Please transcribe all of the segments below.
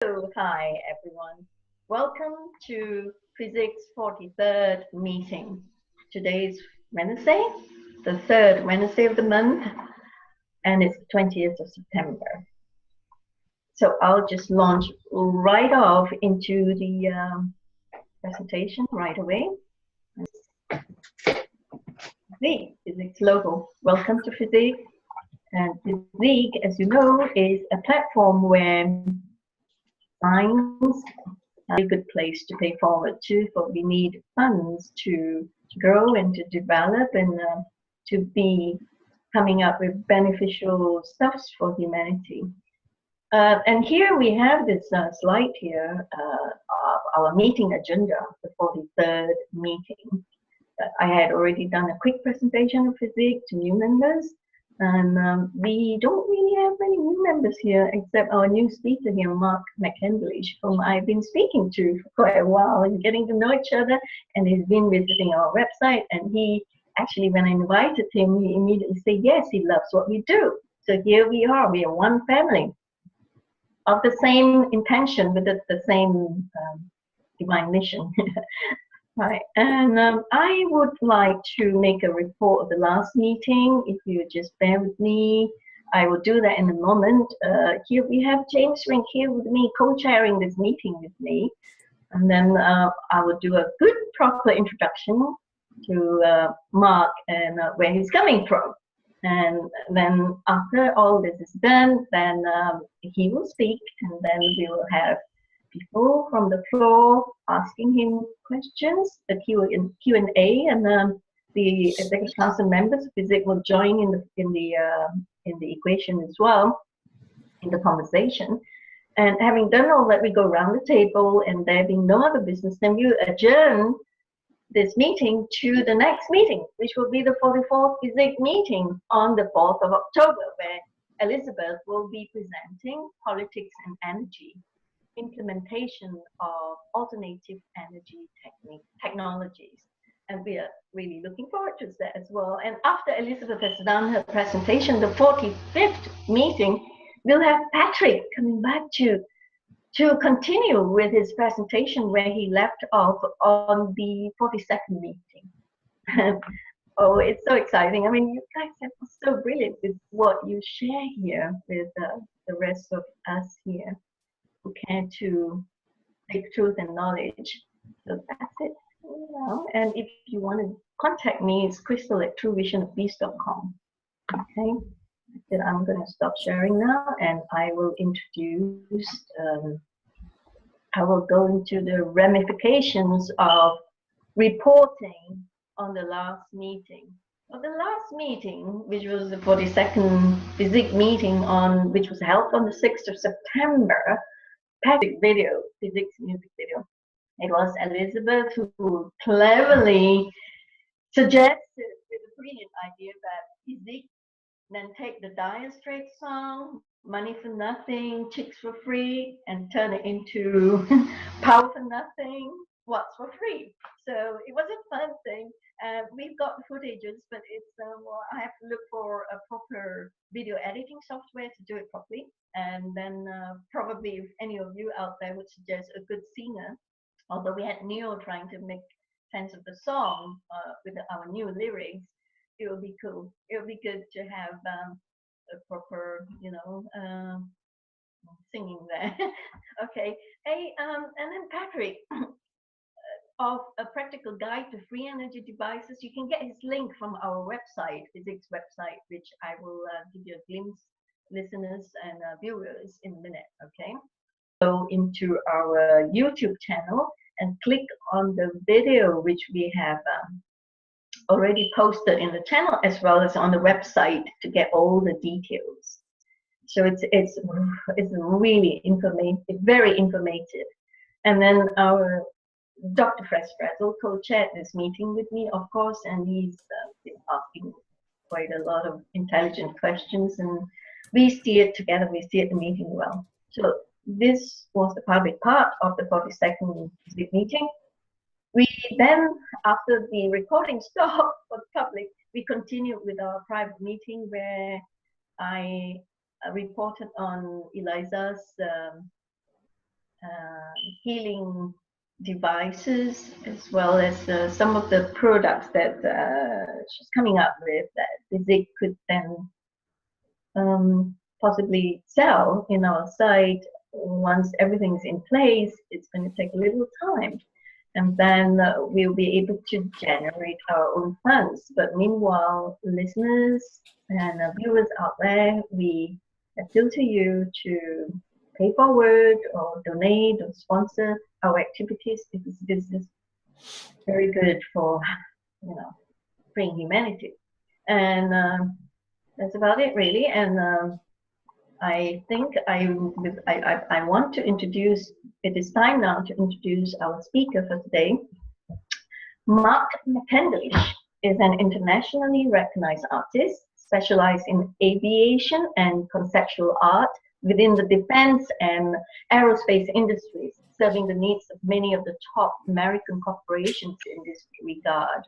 So, hi everyone. Welcome to Physics 43rd meeting. Today is Wednesday, the third Wednesday of the month, and it's the 20th of September. So I'll just launch right off into the presentation right away. Physics logo. Welcome to Physics. And Physics, as you know, is a platform where science a good place to pay forward to, but we need funds to grow and to develop and to be coming up with beneficial stuffs for humanity. And here we have this slide here of our meeting agenda, the 43rd meeting. I had already done a quick presentation of physics to new members, and we don't really have many new members here except our new speaker here, McCandlish, whom I've been speaking to for quite a while and getting to know each other, and he's been visiting our website, and he actually, when I invited him, he immediately said yes, he loves what we do. So here we are one family of the same intention with the same divine mission. Right, and I would like to make a report of the last meeting. If you just bear with me, I will do that in a moment. Here we have James Rink here with me, co-chairing this meeting with me. And then I will do a good, proper introduction to Mark and where he's coming from. And then after all this is done, then he will speak, and then we will have people from the floor asking him questions, the Q&A, and the executive council members of Physics will join in the equation as well, in the conversation. And having done all that, we go around the table, and there being no other business, then we adjourn this meeting to the next meeting, which will be the 44th Physics meeting on the 4th of October, where Elizabeth will be presenting Politics and Energy, implementation of alternative energy technologies, and we are really looking forward to that as well. And after Elizabeth has done her presentation, the 45th meeting, we'll have Patrick coming back to continue with his presentation where he left off on the 42nd meeting. Oh, it's so exciting. I mean, you guys are so brilliant with what you share here with the rest of us here who care to take truth and knowledge. So that's it. And if you want to contact me, it's crystal@truevisionofpeace.com. Okay. Then I'm going to stop sharing now, and I will introduce. I will go into the ramifications of reporting on the last meeting. Well, the last meeting, which was the 42nd Physics meeting which was held on the 6th of September, physics music video. It was Elizabeth who cleverly suggested with a brilliant idea that physics then take the Dire Straits song, Money for Nothing, Chicks for Free, and turn it into Power for Nothing, What's for Free. So it was a fun thing. We've got the footages, but it's well, I have to look for a proper video editing software to do it properly. And then probably if any of you out there would suggest a good singer, although we had Neo trying to make sense of the song with our new lyrics, it would be cool. It would be good to have a proper, singing there. Okay. Hey, and then Patrick, of a practical guide to free energy devices. You can get his link from our website, physics website, which I will give you a glimpse, listeners and viewers, in a minute. Okay. Go into our YouTube channel and click on the video which we have already posted in the channel as well as on the website to get all the details. So it's really informative, very informative. And then our Dr. Frazzle co-chaired this meeting with me, of course, and he's been asking quite a lot of intelligent questions, and we steered together, we steered the meeting well. So this was the public part of the 42nd meeting. We then, after the recording stopped for the public, we continued with our private meeting where I reported on Eliza's healing devices, as well as some of the products that she's coming up with that Physic could then possibly sell in our site. Once everything's in place, it's going to take a little time, and then we'll be able to generate our own funds. But meanwhile, listeners and viewers out there, we appeal to you to pay forward or donate or sponsor our activities, because this is very good for, you know, freeing humanity. And that's about it, really. And I think I want to introduce, it is time now to introduce our speaker for today. Mark McCandlish is an internationally recognized artist specialized in aviation and conceptual art within the defense and aerospace industries, serving the needs of many of the top American corporations in this regard.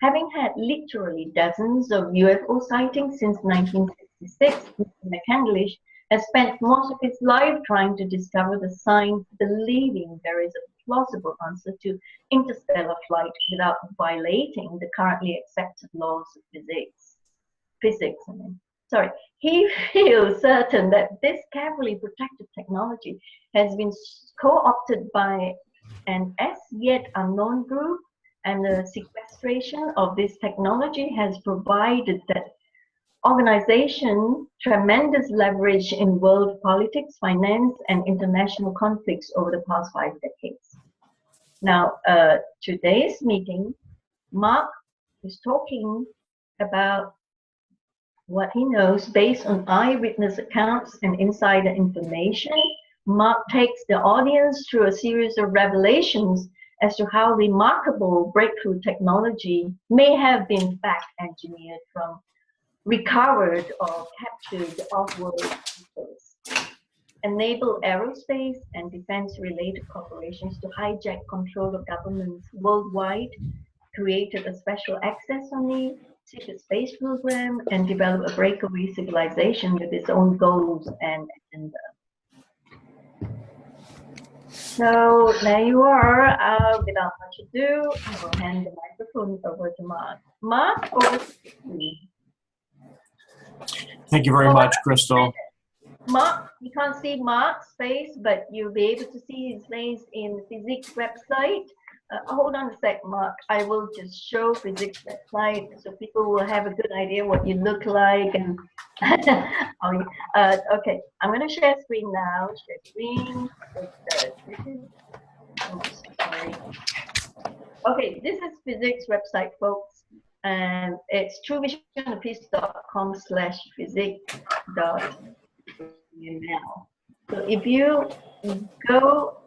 Having had literally dozens of UFO sightings since 1966, Mr. McCandlish has spent most of his life trying to discover the signs, believing there is a plausible answer to interstellar flight without violating the currently accepted laws of physics. He feels certain that this carefully protected technology has been co-opted by an as yet unknown group, and the sequestration of this technology has provided that organization tremendous leverage in world politics, finance, and international conflicts over the past 5 decades. Now, today's meeting, Mark is talking about what he knows based on eyewitness accounts and insider information. Mark takes the audience through a series of revelations as to how remarkable breakthrough technology may have been back engineered from recovered or captured off-world systems, enable aerospace and defense-related corporations to hijack control of governments worldwide, created a special access-only secret space program, and develop a breakaway civilization with its own goals and agenda. So there you are. Without much ado, I will hand the microphone over to Mark. Mark, over to you. Thank you very much, Crystal. Mark, you can't see Mark's face, but you'll be able to see his face in the Physics website. Hold on a sec, Mark. I will just show Physics website so people will have a good idea what you look like. And okay, I'm going to share screen now. Share screen. Sorry. Okay, this is Physics website, folks, and it's truevisionofice.com/physics.email. So if you go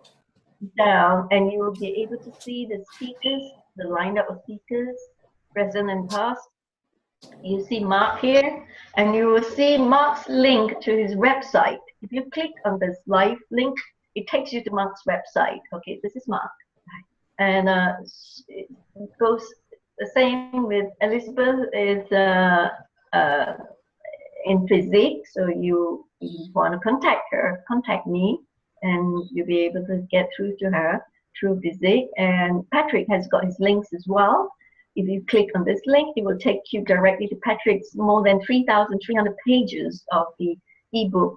down, and you will be able to see the speakers, the lineup of speakers, present and past. You see Mark here, and you will see Mark's link to his website. If you click on this live link, it takes you to Mark's website. Okay, this is Mark. And it goes the same with Elizabeth is in physics. So you want to contact her, contact me, and you'll be able to get through to her through physics. And Patrick has got his links as well. If you click on this link, it will take you directly to Patrick's more than 3,300 pages of the ebook,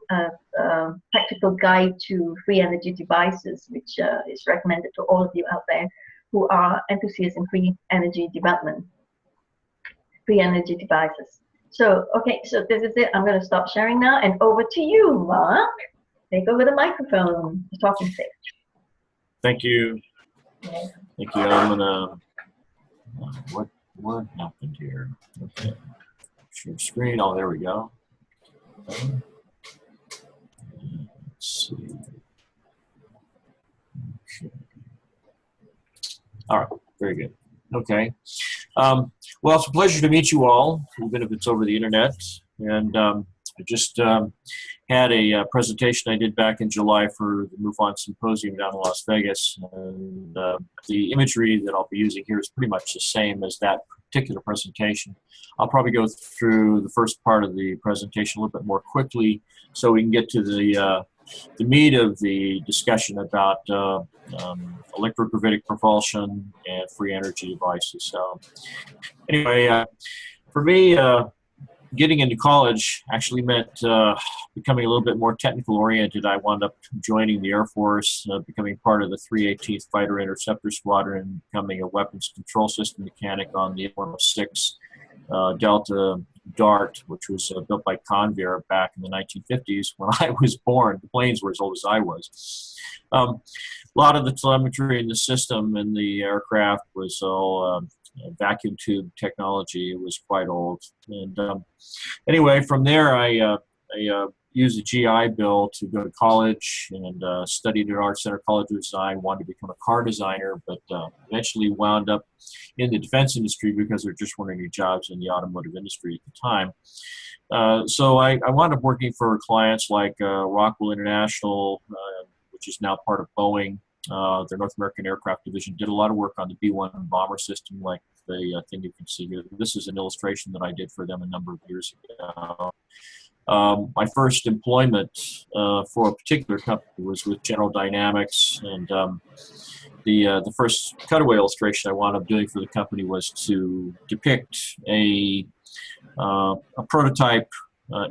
Practical Guide to Free Energy Devices, which is recommended to all of you out there who are enthusiasts in free energy development, free energy devices. So, okay, so this is it. I'm going to stop sharing now, and over to you, Mark. Take over the microphone, the talking stage. Thank you. Yeah. Thank you. I'm gonna. What happened here? Okay. Share screen. Oh, there we go. Okay. Let's see. Okay. All right. Very good. Okay. Well, it's a pleasure to meet you all, even if it's over the internet. And I just had a presentation I did back in July for the MUFON Symposium down in Las Vegas. And the imagery that I'll be using here is pretty much the same as that particular presentation. I'll probably go through the first part of the presentation a little bit more quickly so we can get to the the meat of the discussion about electrogravitic propulsion and free energy devices. So anyway, for me, getting into college actually meant becoming a little bit more technical oriented. I wound up joining the Air Force, becoming part of the 318th Fighter Interceptor Squadron, becoming a weapons control system mechanic on the 106 Delta Dart, which was built by Convair back in the 1950s when I was born. The planes were as old as I was. A lot of the telemetry in the system in the aircraft was all vacuum tube technology. It was quite old. And anyway, from there, I used a GI Bill to go to college and studied at Art Center College of Design, wanted to become a car designer, but eventually wound up in the defense industry because there just weren't any jobs in the automotive industry at the time. So I wound up working for clients like Rockwell International, which is now part of Boeing. Their North American Aircraft Division did a lot of work on the B-1 bomber system, like the thing you can see here. This is an illustration that I did for them a number of years ago. My first employment for a particular company was with General Dynamics, and the first cutaway illustration I wound up doing for the company was to depict a prototype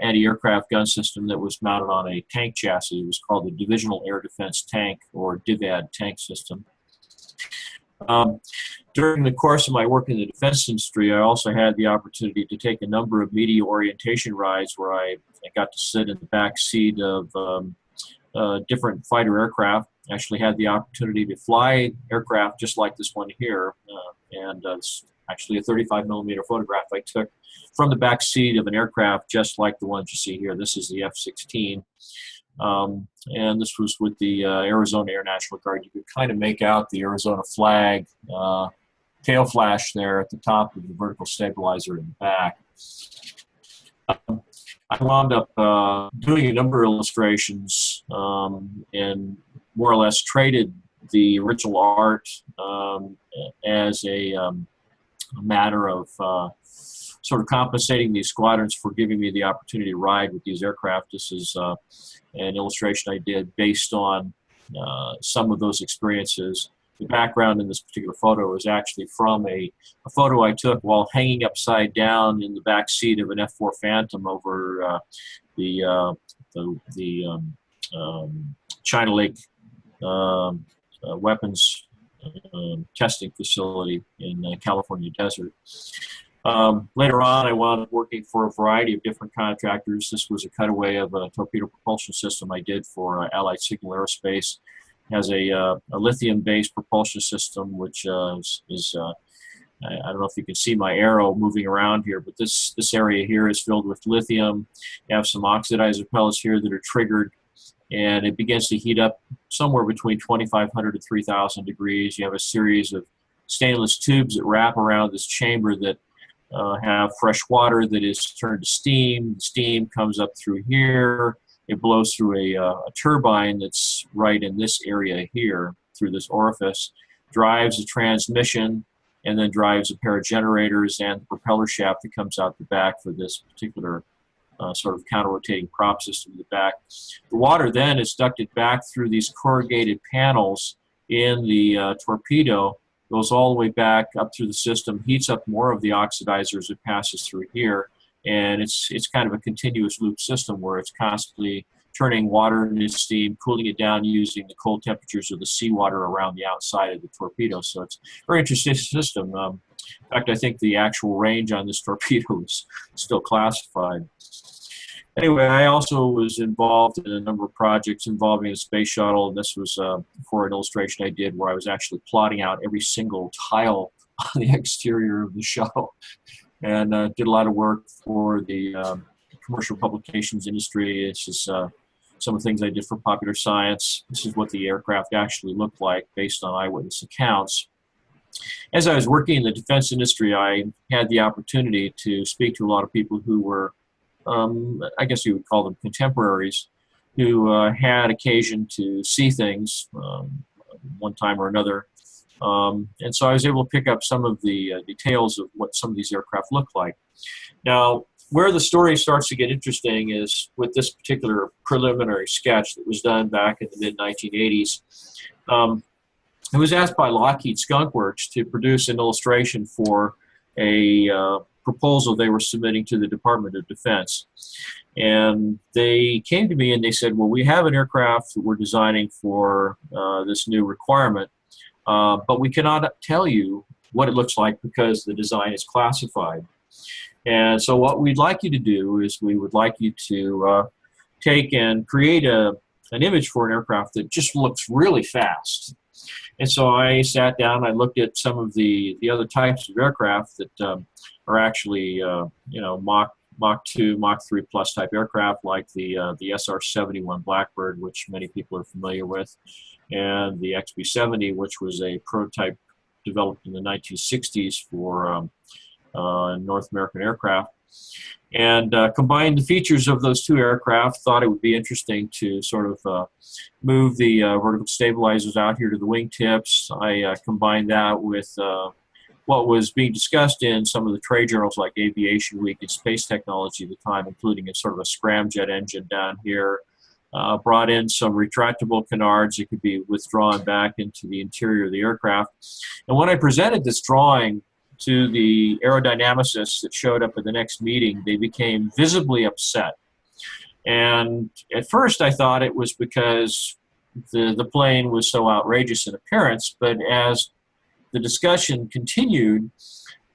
anti-aircraft gun system that was mounted on a tank chassis. It was called the Divisional Air Defense Tank, or DIVAD tank system. During the course of my work in the defense industry, I also had the opportunity to take a number of media orientation rides where I got to sit in the back seat of different fighter aircraft. I actually had the opportunity to fly aircraft just like this one here, and it's actually a 35 millimeter photograph I took from the back seat of an aircraft just like the ones you see here. This is the F-16. And this was with the Arizona Air National Guard. You could kind of make out the Arizona flag tail flash there at the top of the vertical stabilizer in the back. I wound up doing a number of illustrations and more or less traded the original art as a matter of sort of compensating these squadrons for giving me the opportunity to ride with these aircraft. This is an illustration I did based on some of those experiences. The background in this particular photo is actually from a photo I took while hanging upside down in the back seat of an F-4 Phantom over the China Lake weapons testing facility in the California desert. Later on, I wound up working for a variety of different contractors. This was a cutaway of a torpedo propulsion system I did for Allied Signal Aerospace. It has a lithium-based propulsion system, which is I don't know if you can see my arrow moving around here, but this area here is filled with lithium. You have some oxidizer pellets here that are triggered, and it begins to heat up somewhere between 2,500 to 3,000 degrees. You have a series of stainless tubes that wrap around this chamber that have fresh water that is turned to steam. The steam comes up through here. It blows through a turbine that's right in this area here, through this orifice, drives a transmission, and then drives a pair of generators and the propeller shaft that comes out the back for this particular sort of counter-rotating prop system in the back. The water then is ducted back through these corrugated panels in the torpedo, goes all the way back up through the system, heats up more of the oxidizer as it passes through here, and it's kind of a continuous loop system where it's constantly turning water into steam, cooling it down using the cold temperatures of the seawater around the outside of the torpedo. So it's a very interesting system. In fact, I think the actual range on this torpedo is still classified. Anyway, I also was involved in a number of projects involving the space shuttle, and this was for an illustration I did where I was actually plotting out every single tile on the exterior of the shuttle, and did a lot of work for the commercial publications industry. This is some of the things I did for Popular Science. This is what the aircraft actually looked like based on eyewitness accounts. As I was working in the defense industry, I had the opportunity to speak to a lot of people who were I guess you would call them contemporaries, who had occasion to see things one time or another. And so I was able to pick up some of the details of what some of these aircraft look like. Now, where the story starts to get interesting is with this particular preliminary sketch that was done back in the mid-1980s. It was asked by Lockheed Skunk Works to produce an illustration for a proposal they were submitting to the Department of Defense. And they came to me and they said, well, we have an aircraft that we're designing for this new requirement, but we cannot tell you what it looks like because the design is classified. And so what we'd like you to do is we would like you to take and create an image for an aircraft that just looks really fast. And so I sat down, I looked at some of the other types of aircraft that are actually, you know, Mach 2, Mach 3 plus type aircraft, like the SR-71 Blackbird, which many people are familiar with, and the XB-70, which was a prototype developed in the 1960s for North American aircraft. And combined the features of those two aircraft, thought it would be interesting to sort of move the vertical stabilizers out here to the wingtips. I combined that with what was being discussed in some of the trade journals like Aviation Week and Space Technology at the time, including a sort of a scramjet engine down here. Brought in some retractable canards that could be withdrawn back into the interior of the aircraft. And when I presented this drawing to the aerodynamicists that showed up at the next meeting, they became visibly upset. And at first I thought it was because the plane was so outrageous in appearance, but as the discussion continued,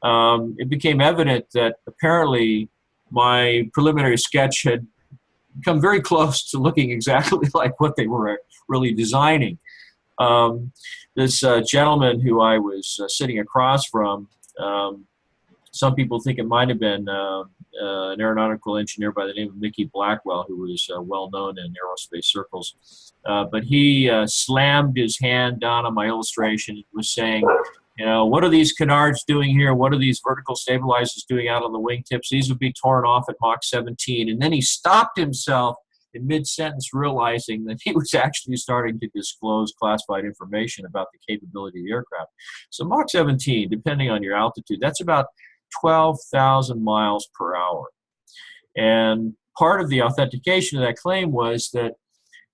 it became evident that apparently my preliminary sketch had come very close to looking exactly like what they were really designing. This gentleman who I was sitting across from, some people think it might have been an aeronautical engineer by the name of Mickey Blackwell, who was well known in aerospace circles. But he slammed his hand down on my illustration and was saying, you know, what are these canards doing here? What are these vertical stabilizers doing out on the wingtips? These would be torn off at Mach 17. And then he stopped himself in mid-sentence, realizing that he was actually starting to disclose classified information about the capability of the aircraft. So Mach 17, depending on your altitude, that's about 12,000 miles per hour. And part of the authentication of that claim was that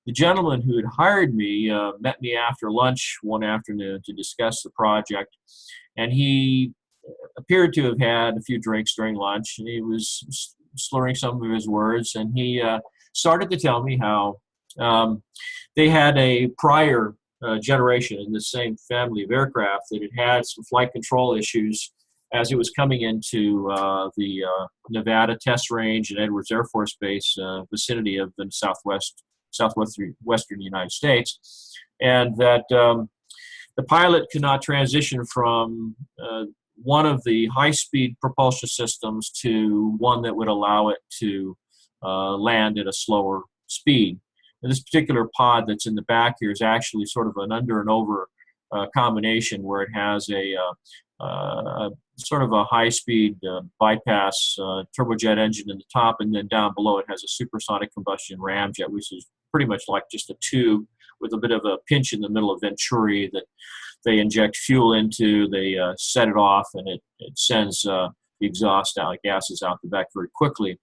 the gentleman who had hired me met me after lunch one afternoon to discuss the project, and he appeared to have had a few drinks during lunch, and he was slurring some of his words, and he started to tell me how they had a prior generation in the same family of aircraft that had had some flight control issues as it was coming into the Nevada test range and Edwards Air Force Base vicinity of the southwestern United States, and that the pilot could not transition from one of the high-speed propulsion systems to one that would allow it to land at a slower speed. And this particular pod that's in the back here is actually sort of an under and over combination where it has a sort of a high-speed bypass turbojet engine in the top, and then down below it has a supersonic combustion ramjet, which is pretty much like just a tube with a bit of a pinch in the middle of venturi that they inject fuel into. They set it off, and it sends the exhaust gases out the back very quickly.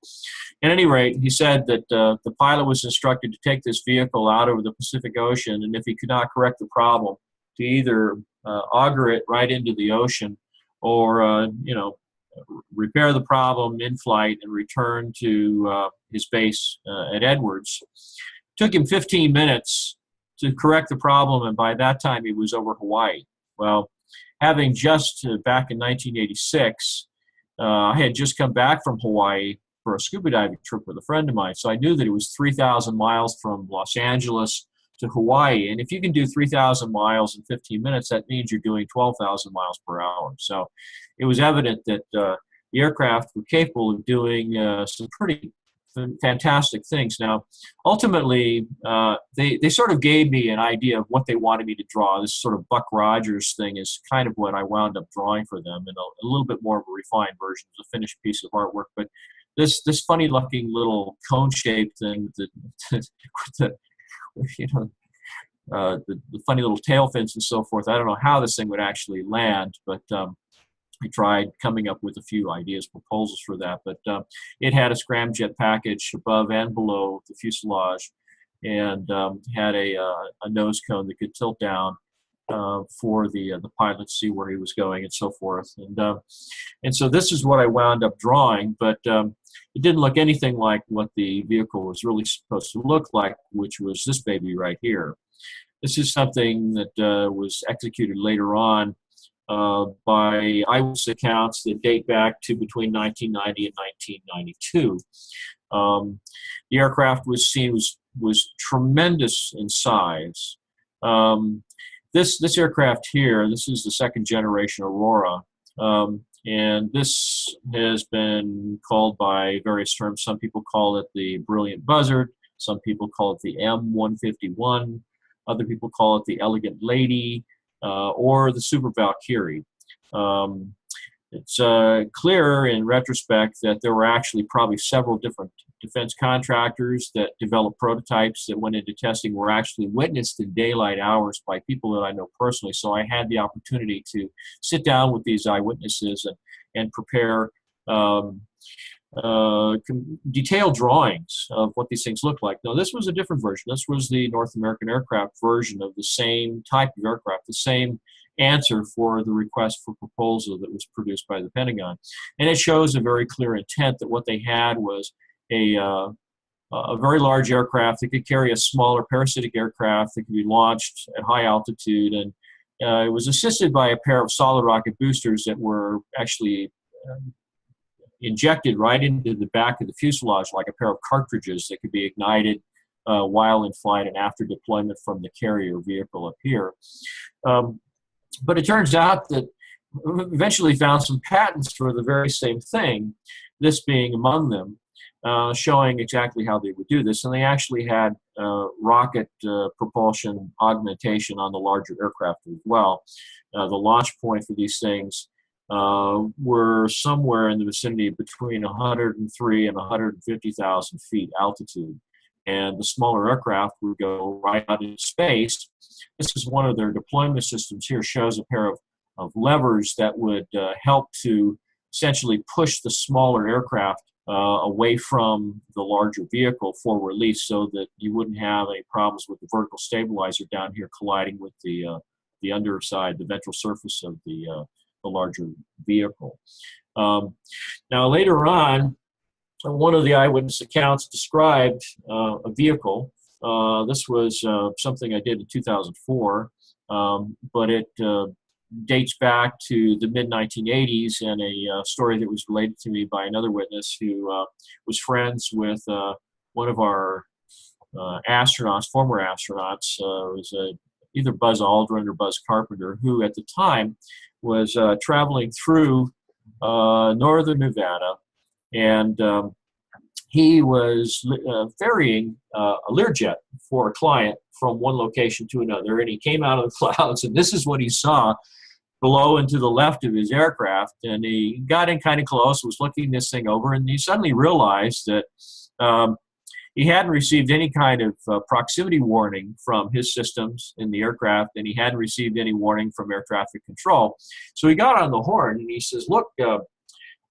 At any rate, he said that the pilot was instructed to take this vehicle out over the Pacific Ocean, and if he could not correct the problem, to either auger it right into the ocean or repair the problem in flight and return to his base at Edwards. It took him 15 minutes to correct the problem, and by that time he was over Hawaii. Well, having just back in 1986, I had just come back from Hawaii for a scuba diving trip with a friend of mine, so I knew that it was 3,000 miles from Los Angeles to Hawaii, and if you can do 3,000 miles in 15 minutes, that means you're doing 12,000 miles per hour. So it was evident that the aircraft were capable of doing some pretty fantastic things. Now, ultimately, they sort of gave me an idea of what they wanted me to draw. This sort of Buck Rogers thing is kind of what I wound up drawing for them, and a little bit more of a refined version. It's a finished piece of artwork, but this funny-looking little cone-shaped thing with the the funny little tail fins and so forth. I don't know how this thing would actually land, but I tried coming up with a few ideas, proposals for that, but it had a scramjet package above and below the fuselage, and had a nose cone that could tilt down for the pilot to see where he was going and so forth. And so this is what I wound up drawing, but it didn't look anything like what the vehicle was really supposed to look like, which was this baby right here. This is something that was executed later on by eyewitness accounts that date back to between 1990 and 1992. The aircraft was seen was tremendous in size. This aircraft here, this is the second generation Aurora, and this has been called by various terms. Some people call it the Brilliant Buzzard, some people call it the M151, other people call it the Elegant Lady, or the Super Valkyrie. It's clear in retrospect that there were actually probably several different defense contractors that developed prototypes that went into testing, were actually witnessed in daylight hours by people that I know personally. So I had the opportunity to sit down with these eyewitnesses and prepare detailed drawings of what these things look like. Now, this was a different version. This was the North American Aircraft version of the same type of aircraft, the same answer for the request for proposal that was produced by the Pentagon. And it shows a very clear intent that what they had was a very large aircraft that could carry a smaller parasitic aircraft that could be launched at high altitude. And it was assisted by a pair of solid rocket boosters that were actually injected right into the back of the fuselage, like a pair of cartridges that could be ignited while in flight and after deployment from the carrier vehicle up here. But it turns out that eventually found some patents for the very same thing, this being among them, showing exactly how they would do this. And they actually had rocket propulsion augmentation on the larger aircraft as well. The launch point for these things were somewhere in the vicinity between 103 and 150,000 feet altitude. And the smaller aircraft would go right out into space. This is one of their deployment systems here, shows a pair of levers that would help to essentially push the smaller aircraft away from the larger vehicle for release, so that you wouldn't have any problems with the vertical stabilizer down here colliding with the underside, the ventral surface of the larger vehicle. Now later on, one of the eyewitness accounts described a vehicle. This was something I did in 2004, but it dates back to the mid-1980s, and a story that was related to me by another witness who was friends with one of our astronauts, former astronauts, was either Buzz Aldrin or Buzz Carpenter, who at the time was traveling through northern Nevada, and he was ferrying a Learjet for a client from one location to another, and he came out of the clouds, and this is what he saw below and to the left of his aircraft. And he got in kind of close, was looking this thing over, and he suddenly realized that he hadn't received any kind of proximity warning from his systems in the aircraft, and he hadn't received any warning from air traffic control. So he got on the horn, and he says, "Look,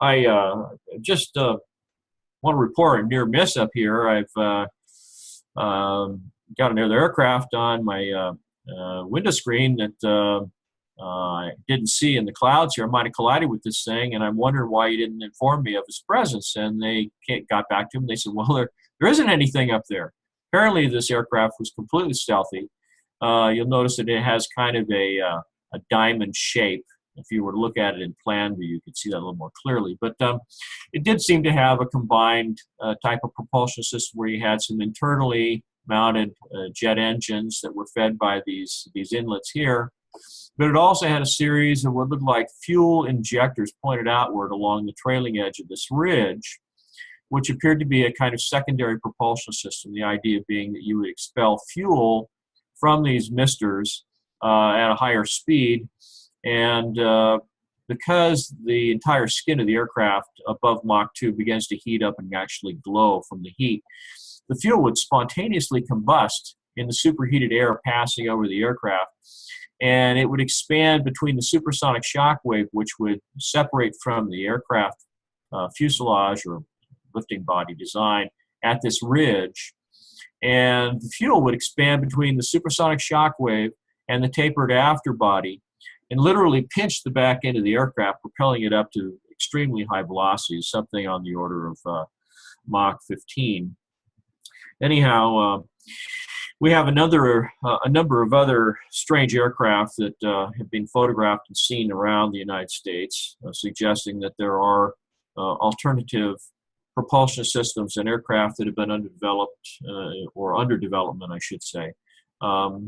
I just want to report a near miss up here. I've got another aircraft on my window screen that I didn't see in the clouds here. I might have collided with this thing, and I'm wondering why you didn't inform me of its presence." And they got back to him. They said, "Well, there isn't anything up there." Apparently, this aircraft was completely stealthy. You'll notice that it has kind of a diamond shape. If you were to look at it in plan view, you could see that a little more clearly. But it did seem to have a combined type of propulsion system where you had some internally mounted jet engines that were fed by these inlets here. But it also had a series of what looked like fuel injectors pointed outward along the trailing edge of this ridge, which appeared to be a kind of secondary propulsion system, the idea being that you would expel fuel from these misters at a higher speed. And because the entire skin of the aircraft above Mach 2 begins to heat up and actually glow from the heat, the fuel would spontaneously combust in the superheated air passing over the aircraft. and it would expand between the supersonic shock wave, which would separate from the aircraft fuselage or lifting body design at this ridge. And the fuel would expand between the supersonic shock wave and the tapered afterbody and literally pinch the back end of the aircraft, propelling it up to extremely high velocities, something on the order of Mach 15. Anyhow, we have a number of other strange aircraft that have been photographed and seen around the United States, suggesting that there are alternative propulsion systems and aircraft that have been undeveloped or under development, I should say.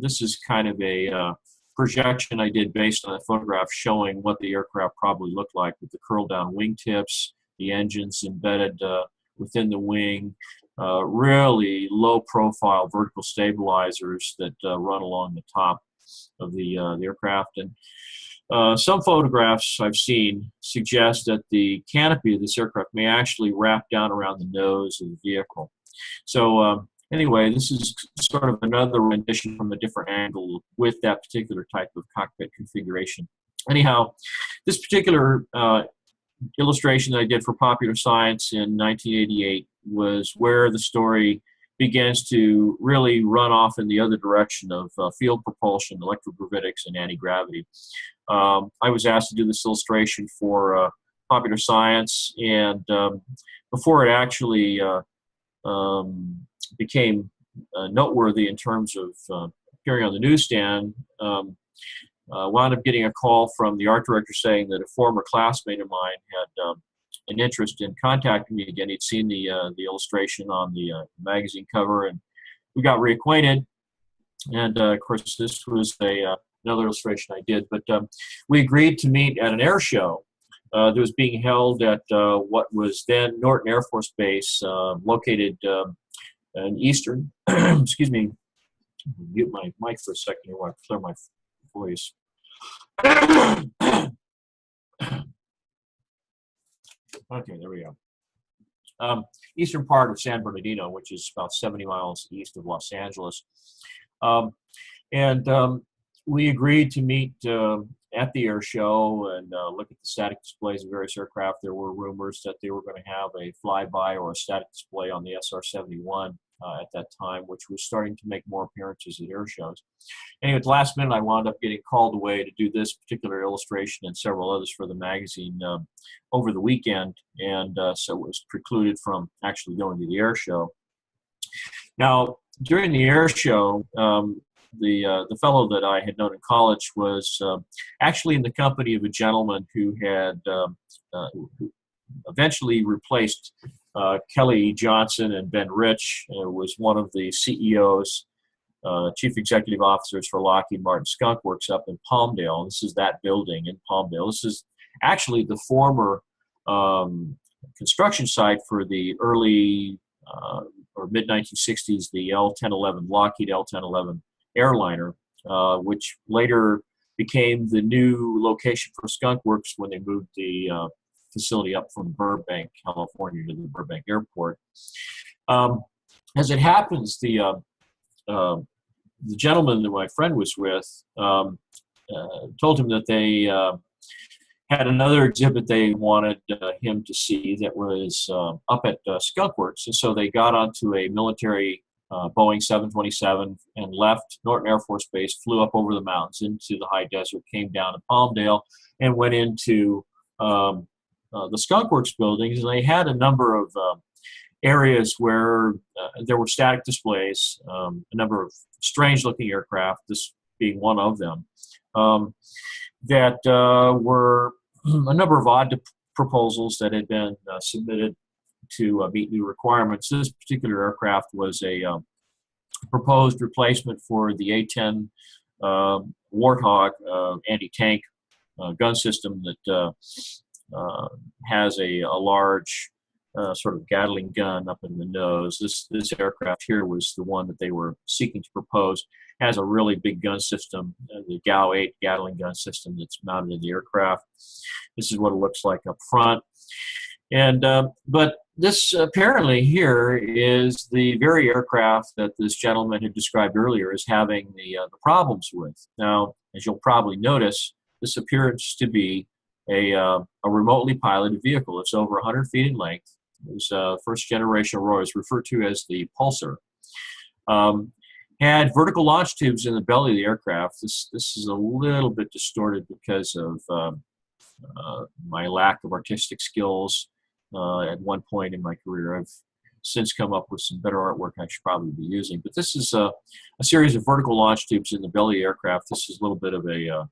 This is kind of a projection I did based on a photograph showing what the aircraft probably looked like with the curled down wingtips, the engines embedded within the wing, really low profile vertical stabilizers that run along the top of the aircraft. And some photographs I've seen suggest that the canopy of this aircraft may actually wrap down around the nose of the vehicle. So anyway, this is sort of another rendition from a different angle with that particular type of cockpit configuration. Anyhow, this particular illustration that I did for Popular Science in 1988 was where the story begins to really run off in the other direction of field propulsion, electrogravitics, and anti-gravity. I was asked to do this illustration for Popular Science, and before it actually became noteworthy in terms of appearing on the newsstand, wound up getting a call from the art director saying that a former classmate of mine had an interest in contacting me again. He'd seen the illustration on the magazine cover, and we got reacquainted. And of course, this was another illustration I did. But we agreed to meet at an air show that was being held at what was then Norton Air Force Base, located in Eastern. Excuse me. Mute my mic for a second here while I clear my voice. Okay, there we go. Eastern part of San Bernardino, which is about 70 miles east of Los Angeles. We agreed to meet at the air show and look at the static displays of various aircraft. There were rumors that they were going to have a flyby or a static display on the SR-71 at that time, which was starting to make more appearances at air shows. Anyway, at the last minute, I wound up getting called away to do this particular illustration and several others for the magazine over the weekend, and so it was precluded from actually going to the air show. Now, during the air show, the fellow that I had known in college was actually in the company of a gentleman who had who eventually replaced Kelly Johnson and Ben Rich, was one of the CEOs, chief executive officers for Lockheed Martin Skunk Works up in Palmdale. This is that building in Palmdale. This is actually the former construction site for the early or mid-1960s, the L-1011, Lockheed L-1011 airliner, which later became the new location for Skunk Works when they moved the facility up from Burbank, California to the Burbank airport. As it happens, the gentleman that my friend was with told him that they had another exhibit they wanted him to see that was up at Skunk Works, and so they got onto a military Boeing 727 and left Norton Air Force Base, flew up over the mountains into the high desert, came down to Palmdale, and went into the Skunk Works buildings. And they had a number of areas where there were static displays, a number of strange-looking aircraft, this being one of them, that were a number of odd proposals that had been submitted to meet new requirements. This particular aircraft was a proposed replacement for the A-10 Warthog anti-tank gun system that has a large sort of Gatling gun up in the nose. This aircraft here was the one that they were seeking to propose. Has a really big gun system, the GAU-8 Gatling gun system that's mounted in the aircraft. This is what it looks like up front. And but this apparently here is the very aircraft that this gentleman had described earlier as having the problems with. Now, as you'll probably notice, this appears to be a remotely piloted vehicle. It's over 100 feet in length. It was first generation Aurora, is referred to as the Pulsar. Had vertical launch tubes in the belly of the aircraft. This is a little bit distorted because of my lack of artistic skills. At one point in my career, I've since come up with some better artwork I should probably be using. But this is a series of vertical launch tubes in the belly of the aircraft. This is a little bit of a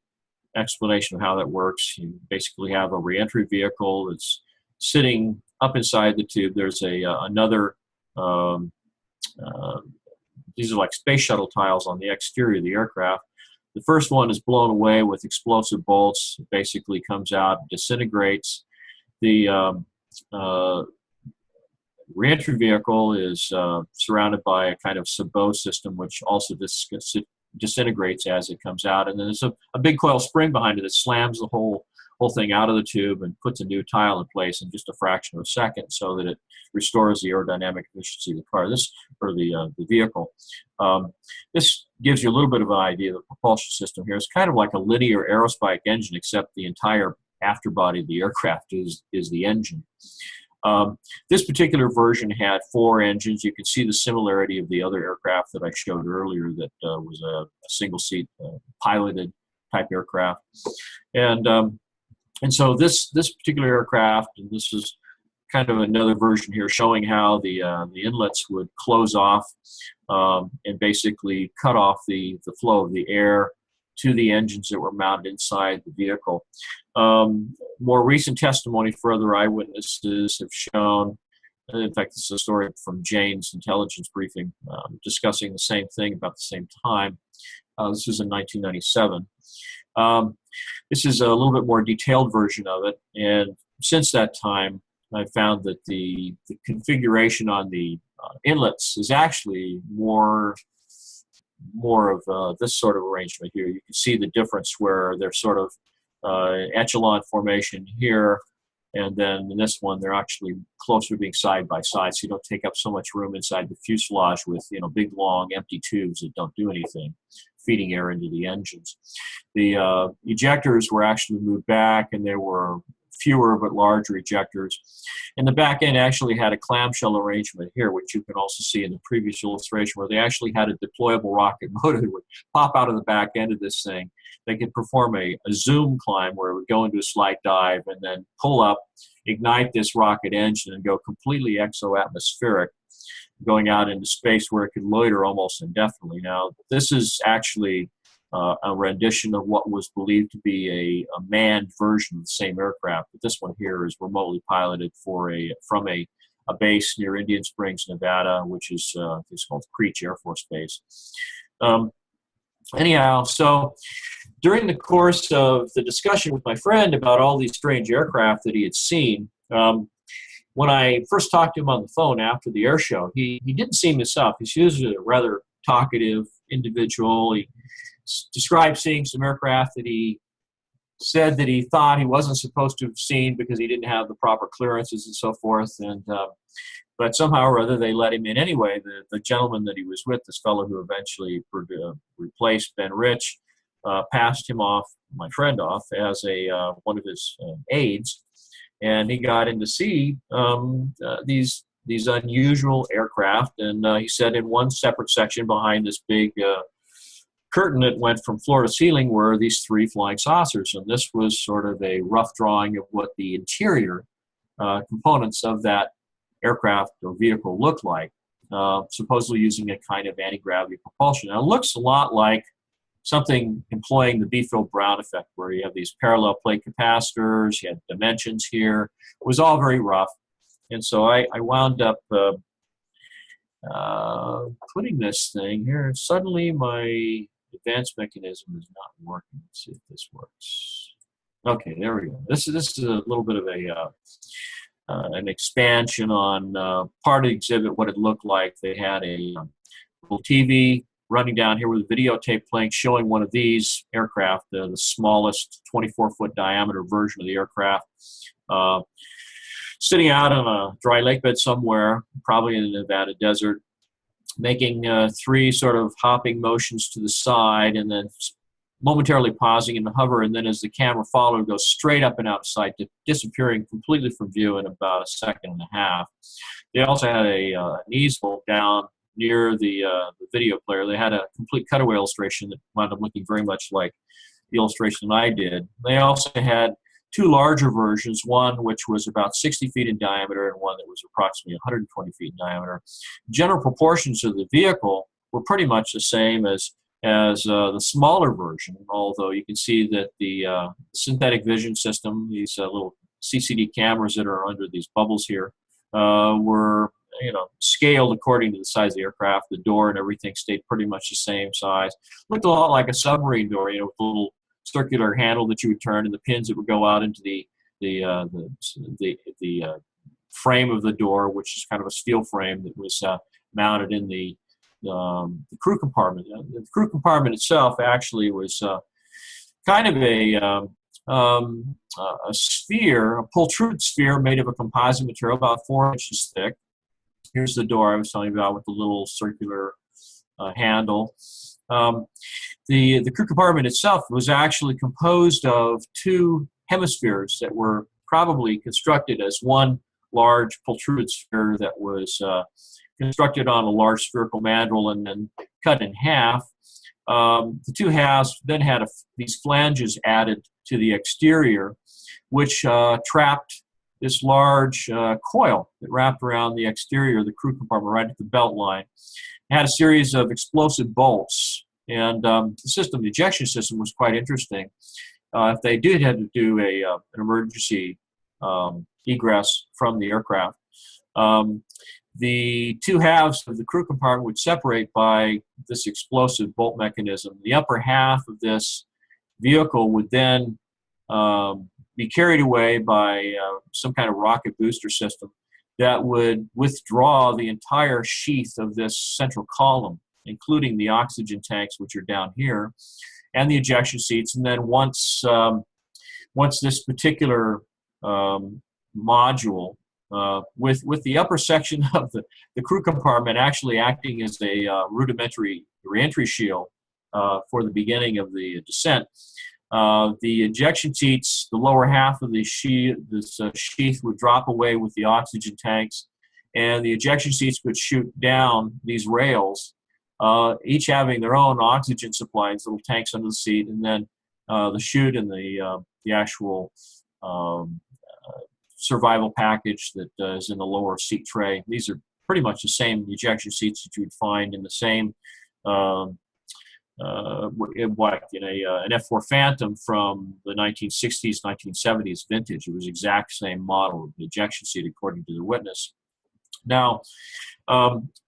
explanation of how that works. You basically have a reentry vehicle that's sitting up inside the tube. There's another, these are like space shuttle tiles on the exterior of the aircraft. The first one is blown away with explosive bolts. It basically comes out, disintegrates. The reentry vehicle is surrounded by a kind of sabot system, which also disintegrates as it comes out. And then there's a big coil spring behind it that slams the whole thing out of the tube and puts a new tile in place in just a fraction of a second, so that it restores the aerodynamic efficiency of the car. The vehicle. This gives you a little bit of an idea of the propulsion system here. It's kind of like a linear aerospike engine, except the entire afterbody of the aircraft is the engine. This particular version had 4 engines. You can see the similarity of the other aircraft that I showed earlier that was a single-seat piloted type aircraft. And so this particular aircraft, and this is kind of another version here showing how the inlets would close off and basically cut off the flow of the air to the engines that were mounted inside the vehicle. More recent testimony for other eyewitnesses have shown, in fact, this is a story from Jane's intelligence briefing discussing the same thing about the same time. This was in 1997. This is a little bit more detailed version of it, and since that time, I found that the configuration on the inlets is actually more of this sort of arrangement here. You can see the difference where they're sort of echelon formation here, and then in this one they're actually closer to being side by side, so you don't take up so much room inside the fuselage with big long empty tubes that don't do anything, feeding air into the engines. The ejectors were actually moved back, and there were fewer but larger ejectors. And the back end actually had a clamshell arrangement here, which you can also see in the previous illustration, where they actually had a deployable rocket motor that would pop out of the back end of this thing. They could perform a zoom climb where it would go into a slight dive and then pull up, ignite this rocket engine, and go completely exo-atmospheric, going out into space where it could loiter almost indefinitely. Now, this is actually a rendition of what was believed to be a manned version of the same aircraft, but this one here is remotely piloted from a base near Indian Springs, Nevada, which is it's called Creech Air Force Base. Anyhow, so during the course of the discussion with my friend about all these strange aircraft that he had seen, when I first talked to him on the phone after the air show, he didn't seem himself. He's usually a rather talkative individual. He described seeing some aircraft that he said that he thought he wasn't supposed to have seen because he didn't have the proper clearances and so forth. And but somehow or other they let him in anyway. The gentleman that he was with, this fellow who eventually replaced Ben Rich, passed him off, my friend off, as one of his aides, and he got in to see these unusual aircraft. And he said in one separate section behind this big curtain that went from floor to ceiling were these 3 flying saucers, and this was sort of a rough drawing of what the interior components of that aircraft or vehicle looked like, supposedly using a kind of anti-gravity propulsion. Now, it looks a lot like something employing the Biefeld-Brown effect, where you have these parallel plate capacitors, you had dimensions here. It was all very rough, and so I wound up putting this thing here, and suddenly my advanced mechanism is not working. Let's see if this works. Okay, there we go. This is a little bit of an expansion on part of the exhibit, what it looked like. They had a little TV running down here with a videotape playing, showing one of these aircraft, the smallest 24-foot diameter version of the aircraft. sitting out on a dry lake bed somewhere, probably in the Nevada desert, making 3 sort of hopping motions to the side, and then momentarily pausing and hover, and then as the camera followed, goes straight up and out of sight, disappearing completely from view in about a second and a half. They also had an easel down near the video player. They had a complete cutaway illustration that wound up looking very much like the illustration I did. They also had 2 larger versions, one which was about 60 feet in diameter and one that was approximately 120 feet in diameter. General proportions of the vehicle were pretty much the same as the smaller version, although you can see that the synthetic vision system, these little CCD cameras that are under these bubbles here, were scaled according to the size of the aircraft. The door and everything stayed pretty much the same size. Looked a lot like a submarine door, with a little circular handle that you would turn and the pins that would go out into the frame of the door, which is kind of a steel frame that was mounted in the crew compartment. The crew compartment itself actually was kind of a sphere, a pultruded sphere made of a composite material about 4 inches thick. Here's the door I was telling you about with the little circular handle. The crew compartment itself was actually composed of 2 hemispheres that were probably constructed as one large pultruded sphere that was constructed on a large spherical mandrel and then cut in half. The 2 halves then had these flanges added to the exterior, which trapped this large coil that wrapped around the exterior of the crew compartment right at the belt line. It had a series of explosive bolts, and the ejection system was quite interesting. If they did have to do an emergency egress from the aircraft, the 2 halves of the crew compartment would separate by this explosive bolt mechanism. The upper half of this vehicle would then be carried away by some kind of rocket booster system that would withdraw the entire sheath of this central column, including the oxygen tanks, which are down here, and the ejection seats. And then once this particular module, with the upper section of the crew compartment actually acting as a rudimentary reentry shield for the beginning of the descent, the ejection seats, the lower half of the sheath would drop away with the oxygen tanks, and the ejection seats would shoot down these rails, each having their own oxygen supplies, little tanks under the seat, and then the chute and the actual survival package that is in the lower seat tray. These are pretty much the same ejection seats that you would find in the same an F-4 Phantom from the 1960s, 1970s vintage. It was the exact same model of the ejection seat, according to the witness. Now,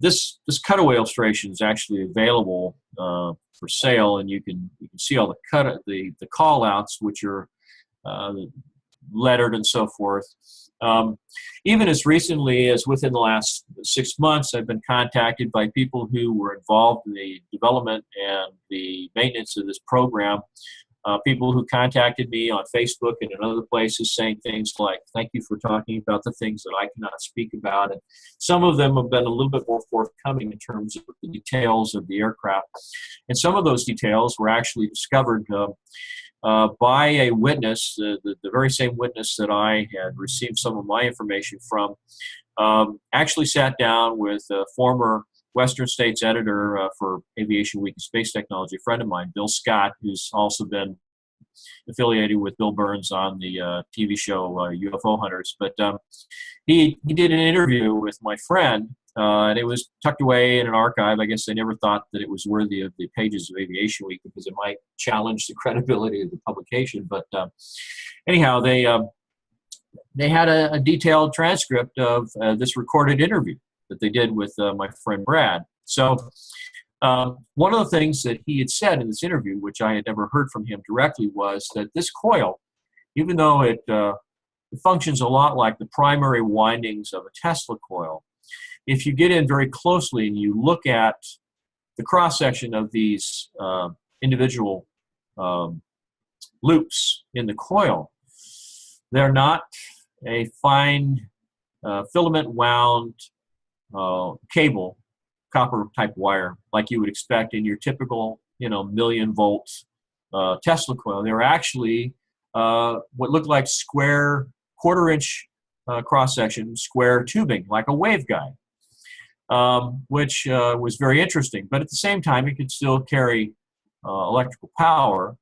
this cutaway illustration is actually available for sale, and you can see all the call outs, which are lettered and so forth. Even as recently as within the last 6 months, I've been contacted by people who were involved in the development and the maintenance of this program. People who contacted me on Facebook and in other places saying things like, "Thank you for talking about the things that I cannot speak about." And some of them have been a little bit more forthcoming in terms of the details of the aircraft. And some of those details were actually discovered by a witness, the very same witness that I had received some of my information from, actually sat down with a former Western States editor for Aviation Week and Space Technology, a friend of mine, Bill Scott, who's also been affiliated with Bill Burns on the TV show UFO Hunters. But he did an interview with my friend, and it was tucked away in an archive. I guess they never thought that it was worthy of the pages of Aviation Week because it might challenge the credibility of the publication. But anyhow, they had a detailed transcript of this recorded interview that they did with my friend Brad. So one of the things that he had said in this interview, which I had never heard from him directly, was that this coil, even though it functions a lot like the primary windings of a Tesla coil, if you get in very closely and you look at the cross-section of these individual loops in the coil, they're not a fine filament wound cable, copper type wire, like you would expect in your typical, million volt Tesla coil. They were actually what looked like square quarter-inch cross-section, square tubing, like a waveguide, which was very interesting. But at the same time, it could still carry electrical power.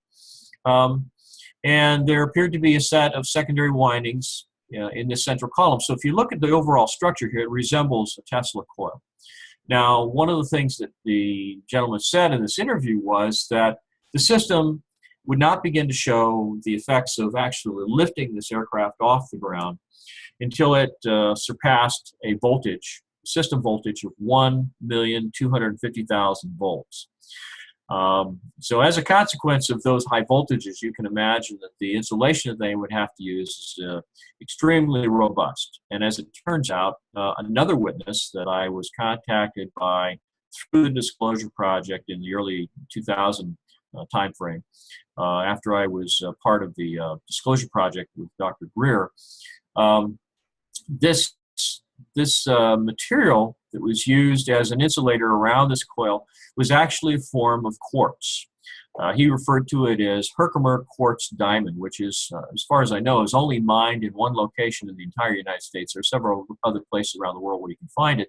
And there appeared to be a set of secondary windings in this central column. So if you look at the overall structure here, it resembles a Tesla coil. Now, one of the things that the gentleman said in this interview was that the system would not begin to show the effects of actually lifting this aircraft off the ground until it surpassed a voltage, system voltage of 1,250,000 volts. So as a consequence of those high voltages, you can imagine that the insulation that they would have to use is extremely robust. And as it turns out, another witness that I was contacted by through the Disclosure Project in the early 2000 timeframe, after I was part of the Disclosure Project with Dr. Greer, this material that was used as an insulator around this coil was actually a form of quartz. He referred to it as Herkimer quartz diamond, which is, as far as I know, is only mined in one location in the entire United States. There are several other places around the world where you can find it.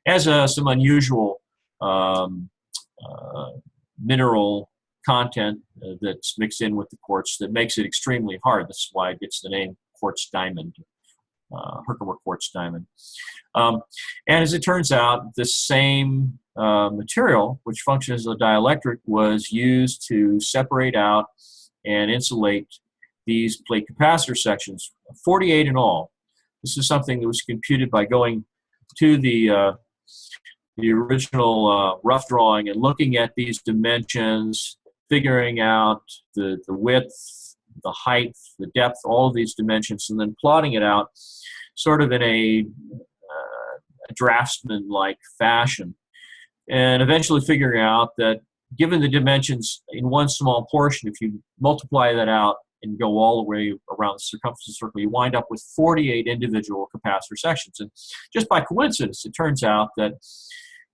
It has some unusual mineral content that's mixed in with the quartz that makes it extremely hard. That's why it gets the name quartz diamond. Herkimer quartz diamond. And as it turns out, the same material, which functions as a dielectric, was used to separate out and insulate these plate capacitor sections, 48 in all. This is something that was computed by going to the original rough drawing and looking at these dimensions, figuring out the width, the height, the depth, all of these dimensions, and then plotting it out sort of in a draftsman-like fashion, and eventually figuring out that given the dimensions in one small portion, if you multiply that out and go all the way around the circumference of the circle, you wind up with 48 individual capacitor sections. And just by coincidence, it turns out that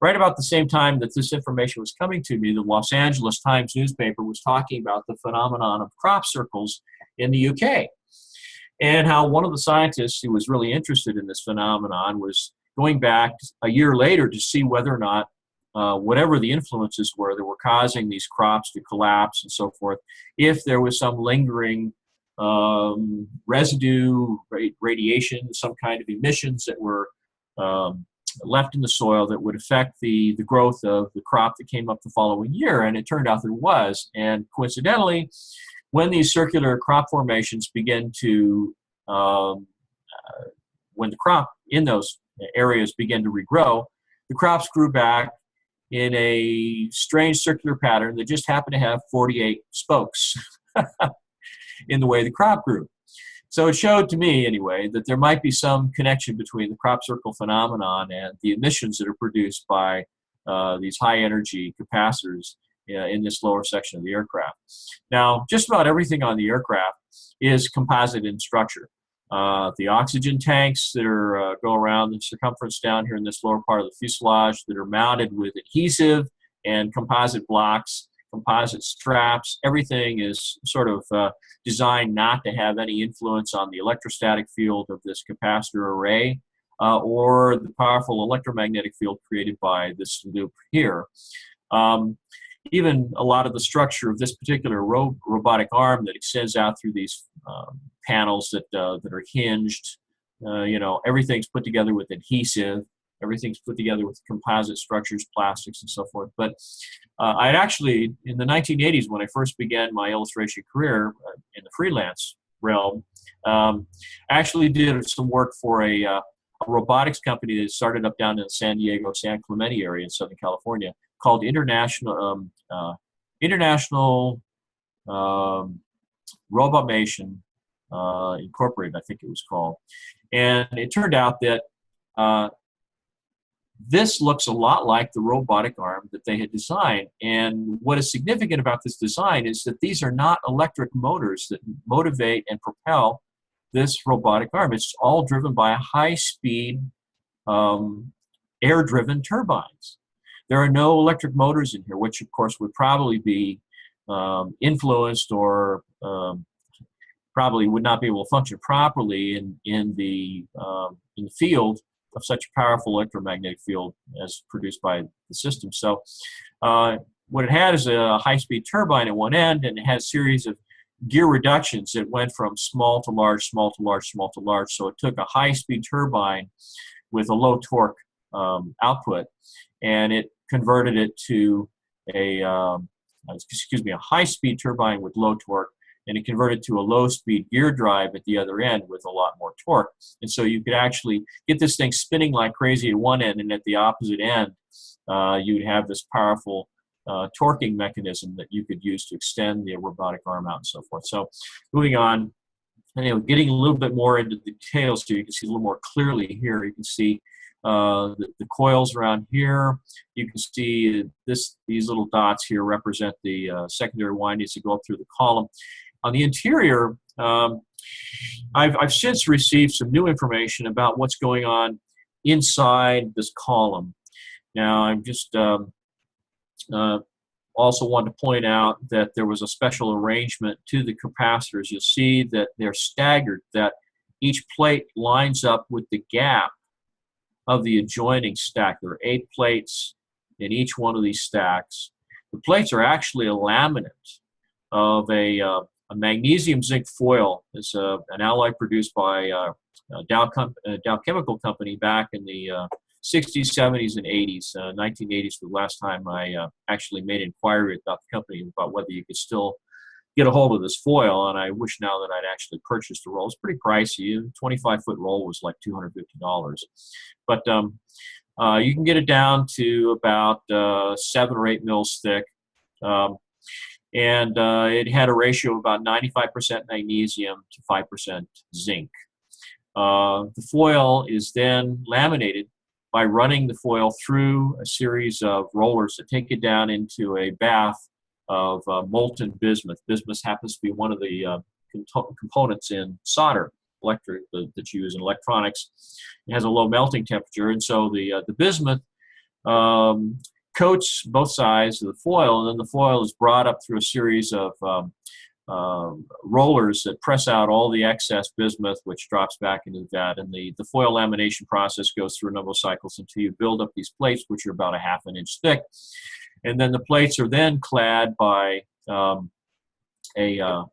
right about the same time that this information was coming to me, the Los Angeles Times newspaper was talking about the phenomenon of crop circles in the UK, and how one of the scientists who was really interested in this phenomenon was going back a year later to see whether or not whatever the influences were that were causing these crops to collapse and so forth, if there was some lingering residue, radiation, some kind of emissions that were left in the soil that would affect the growth of the crop that came up the following year. And it turned out there was. And coincidentally, when these circular crop formations begin to, when the crop in those areas begin to regrow, the crops grew back in a strange circular pattern that just happened to have 48 spokes in the way the crop grew. So it showed to me, anyway, that there might be some connection between the crop circle phenomenon and the emissions that are produced by these high-energy capacitors in this lower section of the aircraft. Now, just about everything on the aircraft is composite in structure. The oxygen tanks that are go around the circumference down here in this lower part of the fuselage that are mounted with adhesive and composite blocks, composite straps, everything is sort of designed not to have any influence on the electrostatic field of this capacitor array or the powerful electromagnetic field created by this loop here. Even a lot of the structure of this particular robotic arm that extends out through these panels that are hinged, everything's put together with adhesive, everything's put together with composite structures, plastics, and so forth. But I'd actually, in the 1980s, when I first began my illustration career in the freelance realm, actually did some work for a robotics company that started up down in the San Diego, San Clemente area in Southern California, called International Robomation Incorporated, I think it was called. And it turned out that this looks a lot like the robotic arm that they had designed. And what is significant about this design is that these are not electric motors that motivate and propel this robotic arm. It's all driven by high-speed air-driven turbines. There are no electric motors in here, which of course would probably be influenced or probably would not be able to function properly in the field of such a powerful electromagnetic field as produced by the system. So what it had is a high-speed turbine at one end, and it had a series of gear reductions. It went from small to large, small to large, small to large. So it took a high-speed turbine with a low torque output, and it converted it to a high-speed turbine with low torque, and it converted to a low-speed gear drive at the other end with a lot more torque. And so you could actually get this thing spinning like crazy at one end, and at the opposite end, you'd have this powerful torquing mechanism that you could use to extend the robotic arm out and so forth. So moving on, and getting a little bit more into the details so you can see a little more clearly here. You can see the coils around here. You can see these little dots here represent the secondary windings that go up through the column. On the interior, I've since received some new information about what's going on inside this column. Now, I'm just also want to point out that there was a special arrangement to the capacitors. You'll see that they're staggered, that each plate lines up with the gap of the adjoining stack. There are 8 plates in each one of these stacks. The plates are actually a laminate of a magnesium zinc foil. It's an alloy produced by Dow Chemical Company back in the 60s, 70s, and 80s. 1980s was the last time I actually made inquiry about the company about whether you could still get a hold of this foil, and I wish now that I'd actually purchased a roll. It's pretty pricey. A 25-foot roll was like $250. But you can get it down to about 7 or 8 mils thick. And it had a ratio of about 95% magnesium to 5% zinc. The foil is then laminated by running the foil through a series of rollers that take it down into a bath of molten bismuth. Bismuth happens to be one of the components in solder that you use in electronics. It has a low melting temperature, and so the bismuth coats both sides of the foil, and then the foil is brought up through a series of rollers that press out all the excess bismuth, which drops back into the vat. And the foil lamination process goes through a number of cycles until you build up these plates, which are about a ½ an inch thick. And then the plates are then clad by a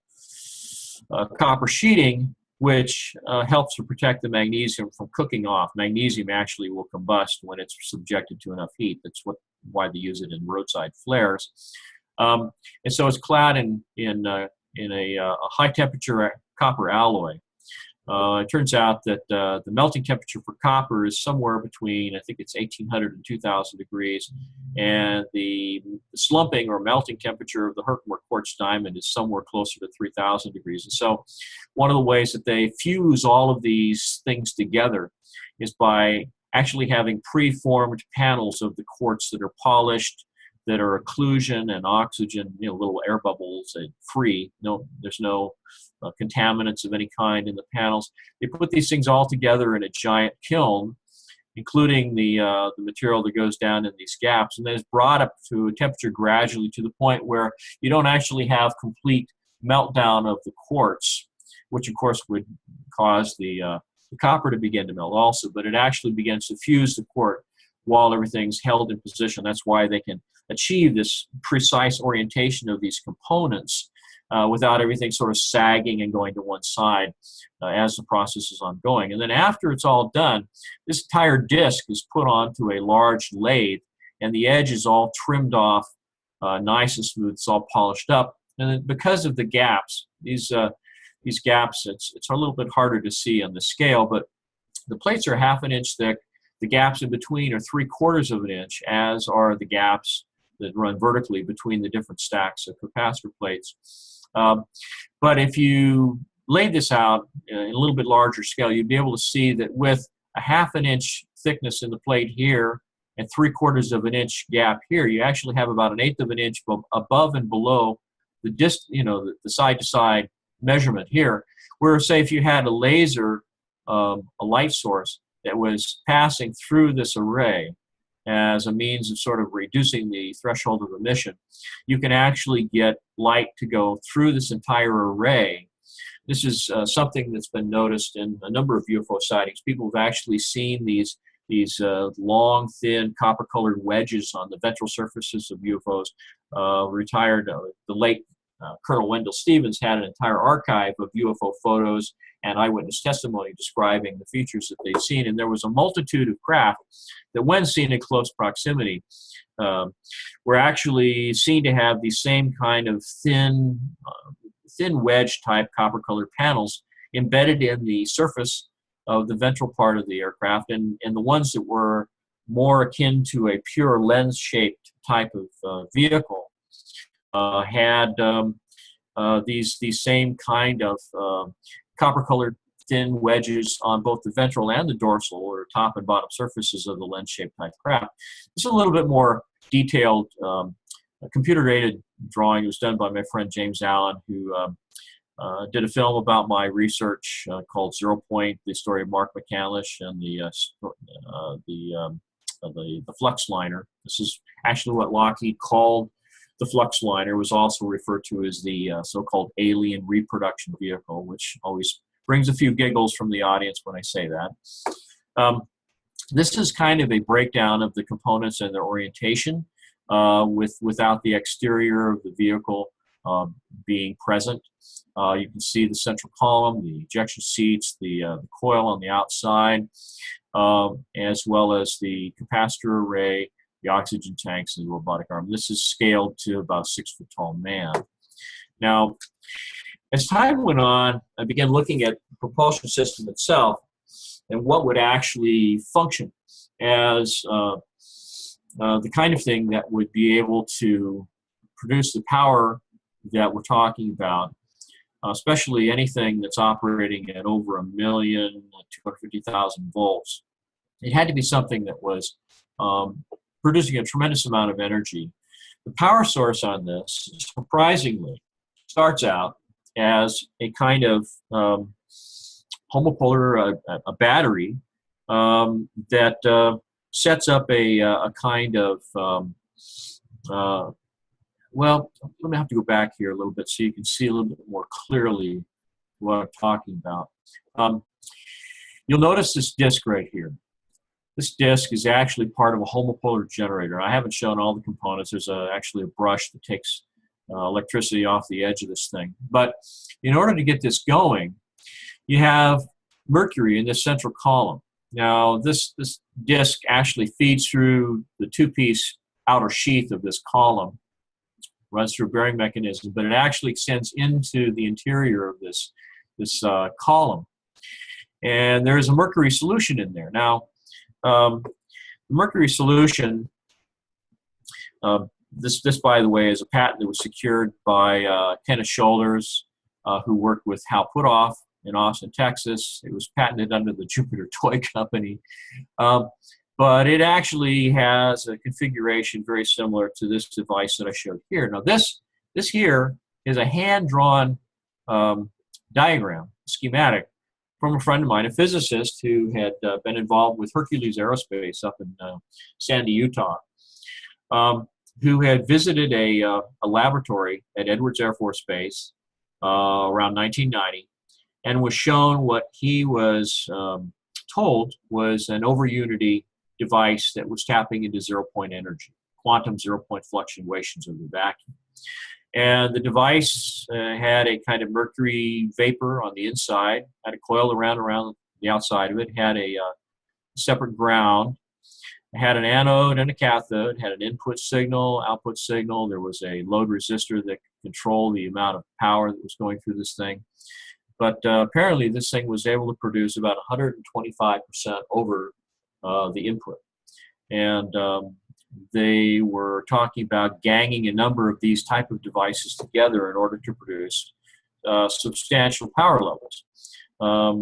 copper sheeting, which helps to protect the magnesium from cooking off. Magnesium actually will combust when it's subjected to enough heat. That's why they use it in roadside flares. And so it's clad in a high temperature copper alloy. It turns out that the melting temperature for copper is somewhere between, I think it's 1800 and 2000 degrees, and the slumping or melting temperature of the Herkimer quartz diamond is somewhere closer to 3000 degrees. And so one of the ways that they fuse all of these things together is by actually having preformed panels of the quartz that are polished, that are occlusion and oxygen, little air bubbles, free. There's no contaminants of any kind in the panels. They put these things all together in a giant kiln, including the material that goes down in these gaps, and then it's brought up to a temperature gradually to the point where you don't actually have complete meltdown of the quartz, which of course would cause the copper to begin to melt also, but it actually begins to fuse the quartz while everything's held in position. That's why they can achieve this precise orientation of these components without everything sort of sagging and going to one side as the process is ongoing. And then after it's all done, this entire disc is put onto a large lathe, and the edge is all trimmed off nice and smooth. It's all polished up. And then because of the gaps, these gaps, it's a little bit harder to see on the scale, but the plates are ½ an inch thick. The gaps in between are 3/4 of an inch, as are the gaps that run vertically between the different stacks of capacitor plates. But if you laid this out in a little bit larger scale, you'd be able to see that with a ½ an inch thickness in the plate here and 3/4 of an inch gap here, you actually have about 1/8 of an inch above and below the the side-to-side measurement here, where, say, if you had a laser, a light source that was passing through this array as a means of sort of reducing the threshold of emission, you can actually get light to go through this entire array. This is something that's been noticed in a number of UFO sightings. People have actually seen these long, thin, copper-colored wedges on the ventral surfaces of UFOs. The late Colonel Wendell Stevens had an entire archive of UFO photos and eyewitness testimony describing the features that they'd seen. And there was a multitude of craft that, when seen in close proximity, were actually seen to have the same kind of thin wedge-type copper-colored panels embedded in the surface of the ventral part of the aircraft, and the ones that were more akin to a pure lens-shaped type of vehicle had these same kind of copper-colored thin wedges on both the ventral and the dorsal, or top and bottom surfaces of the lens-shaped type craft. This is a little bit more detailed computer-aided drawing. It was done by my friend James Allen, who did a film about my research called 0 Point, the story of Mark McCandlish and the Fluxliner. This is actually what Lockheed called the Fluxliner. It was also referred to as the so-called alien reproduction vehicle, which always brings a few giggles from the audience when I say that. This is kind of a breakdown of the components and their orientation without the exterior of the vehicle being present. You can see the central column, the ejection seats, the coil on the outside, as well as the capacitor array, the oxygen tanks, and the robotic arm. This is scaled to about a 6-foot-tall man. Now, as time went on, I began looking at the propulsion system itself and what would actually function as the kind of thing that would be able to produce the power that we're talking about, especially anything that's operating at over 1,250,000 volts. It had to be something that was producing a tremendous amount of energy. The power source on this, surprisingly, starts out as a kind of homopolar, a battery that sets up a kind of, well, I'm going to have to go back here a little bit so you can see a little bit more clearly what I'm talking about. You'll notice this disc right here. This disc is actually part of a homopolar generator. I haven't shown all the components. There's actually a brush that takes electricity off the edge of this thing. But in order to get this going, you have mercury in this central column. Now, this disc actually feeds through the two-piece outer sheath of this column, runs through a bearing mechanism, but it actually extends into the interior of this column. And there is a mercury solution in there. Now, the mercury solution, this, by the way, is a patent that was secured by Kenneth Shoulders, who worked with Hal Puthoff in Austin, Texas. It was patented under the Jupiter Toy Company. But it actually has a configuration very similar to this device that I showed here. Now, this here is a hand-drawn diagram, schematic, from a friend of mine, a physicist who had been involved with Hercules Aerospace up in Sandy, Utah, who had visited a laboratory at Edwards Air Force Base around 1990 and was shown what he was told was an over-unity device that was tapping into zero-point energy, quantum zero-point fluctuations of the vacuum. And the device had a kind of mercury vapor on the inside, had a coil around the outside of it, had a separate ground, had an anode and a cathode, had an input signal, output signal. There was a load resistor that could control the amount of power that was going through this thing. But apparently this thing was able to produce about 125% over the input. And they were talking about ganging a number of these type of devices together in order to produce substantial power levels. I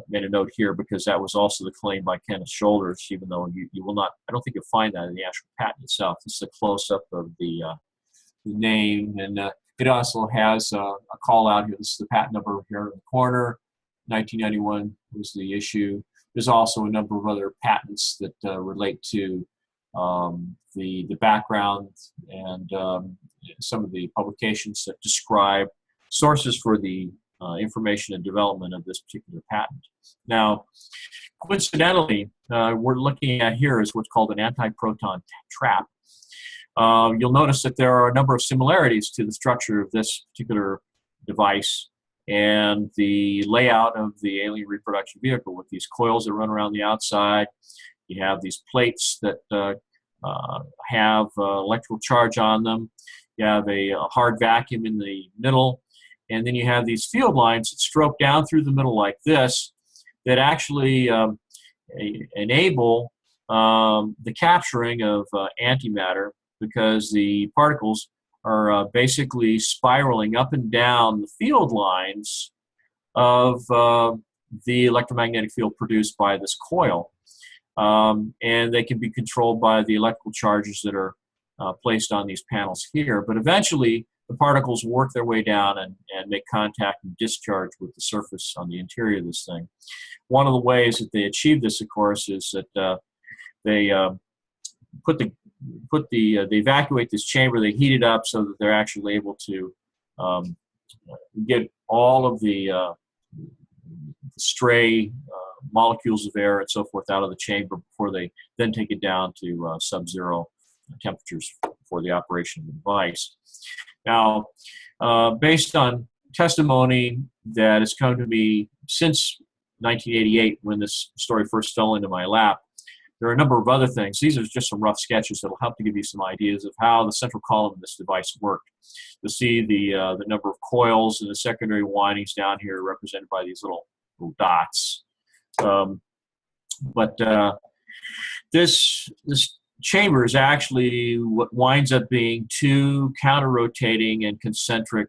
made a note here because that was also the claim by Kenneth Shoulders, even though you will not, I don't think you'll find that in the actual patent itself. This is a close-up of the name, and It also has a call out here. This is the patent number here in the corner. 1991 was the issue. There's also a number of other patents that relate to the background and some of the publications that describe sources for the information and development of this particular patent. Now, coincidentally, we're looking at here is what's called an anti-proton trap. You'll notice that there are a number of similarities to the structure of this particular device and the layout of the alien reproduction vehicle with these coils that run around the outside. You have these plates that have electrical charge on them. You have a hard vacuum in the middle, and then you have these field lines that stroke down through the middle like this that actually enable the capturing of antimatter, because the particles are basically spiraling up and down the field lines of the electromagnetic field produced by this coil. And they can be controlled by the electrical charges that are placed on these panels here. But eventually, the particles work their way down and make contact and discharge with the surface on the interior of this thing. One of the ways that they achieve this, of course, is that they they evacuate this chamber, they heat it up so that they're actually able to get all of the stray molecules of air and so forth out of the chamber before they then take it down to sub-zero temperatures for the operation of the device. Now, based on testimony that has come to me since 1988, when this story first fell into my lap, there are a number of other things. These are just some rough sketches that will help to give you some ideas of how the central column of this device worked. You'll see the number of coils and the secondary windings down here represented by these little dots. This chamber is actually what winds up being two counter-rotating and concentric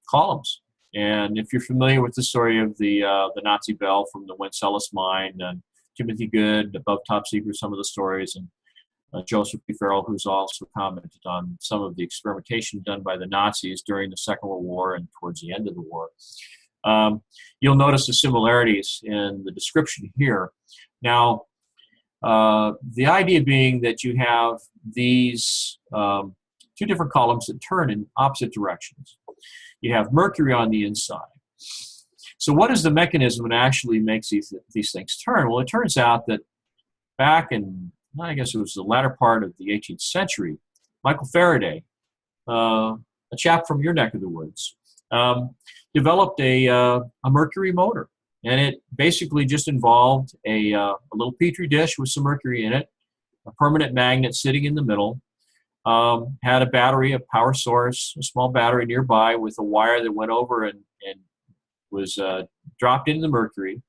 columns. And if you're familiar with the story of the Nazi bell from the Wenceslas mine, and Timothy Good, Above Top Secret, some of the stories, and Joseph P. Farrell, who's also commented on some of the experimentation done by the Nazis during the Second World War and towards the end of the war. You'll notice the similarities in the description here. Now, the idea being that you have these two different columns that turn in opposite directions. You have mercury on the inside. So what is the mechanism that actually makes these things turn? Well, it turns out that back in, I guess it was the latter part of the 18th century, Michael Faraday, a chap from your neck of the woods, developed a mercury motor. And it basically just involved a little petri dish with some mercury in it, a permanent magnet sitting in the middle, had a battery, a power source, a small battery nearby with a wire that went over and was dropped into the mercury.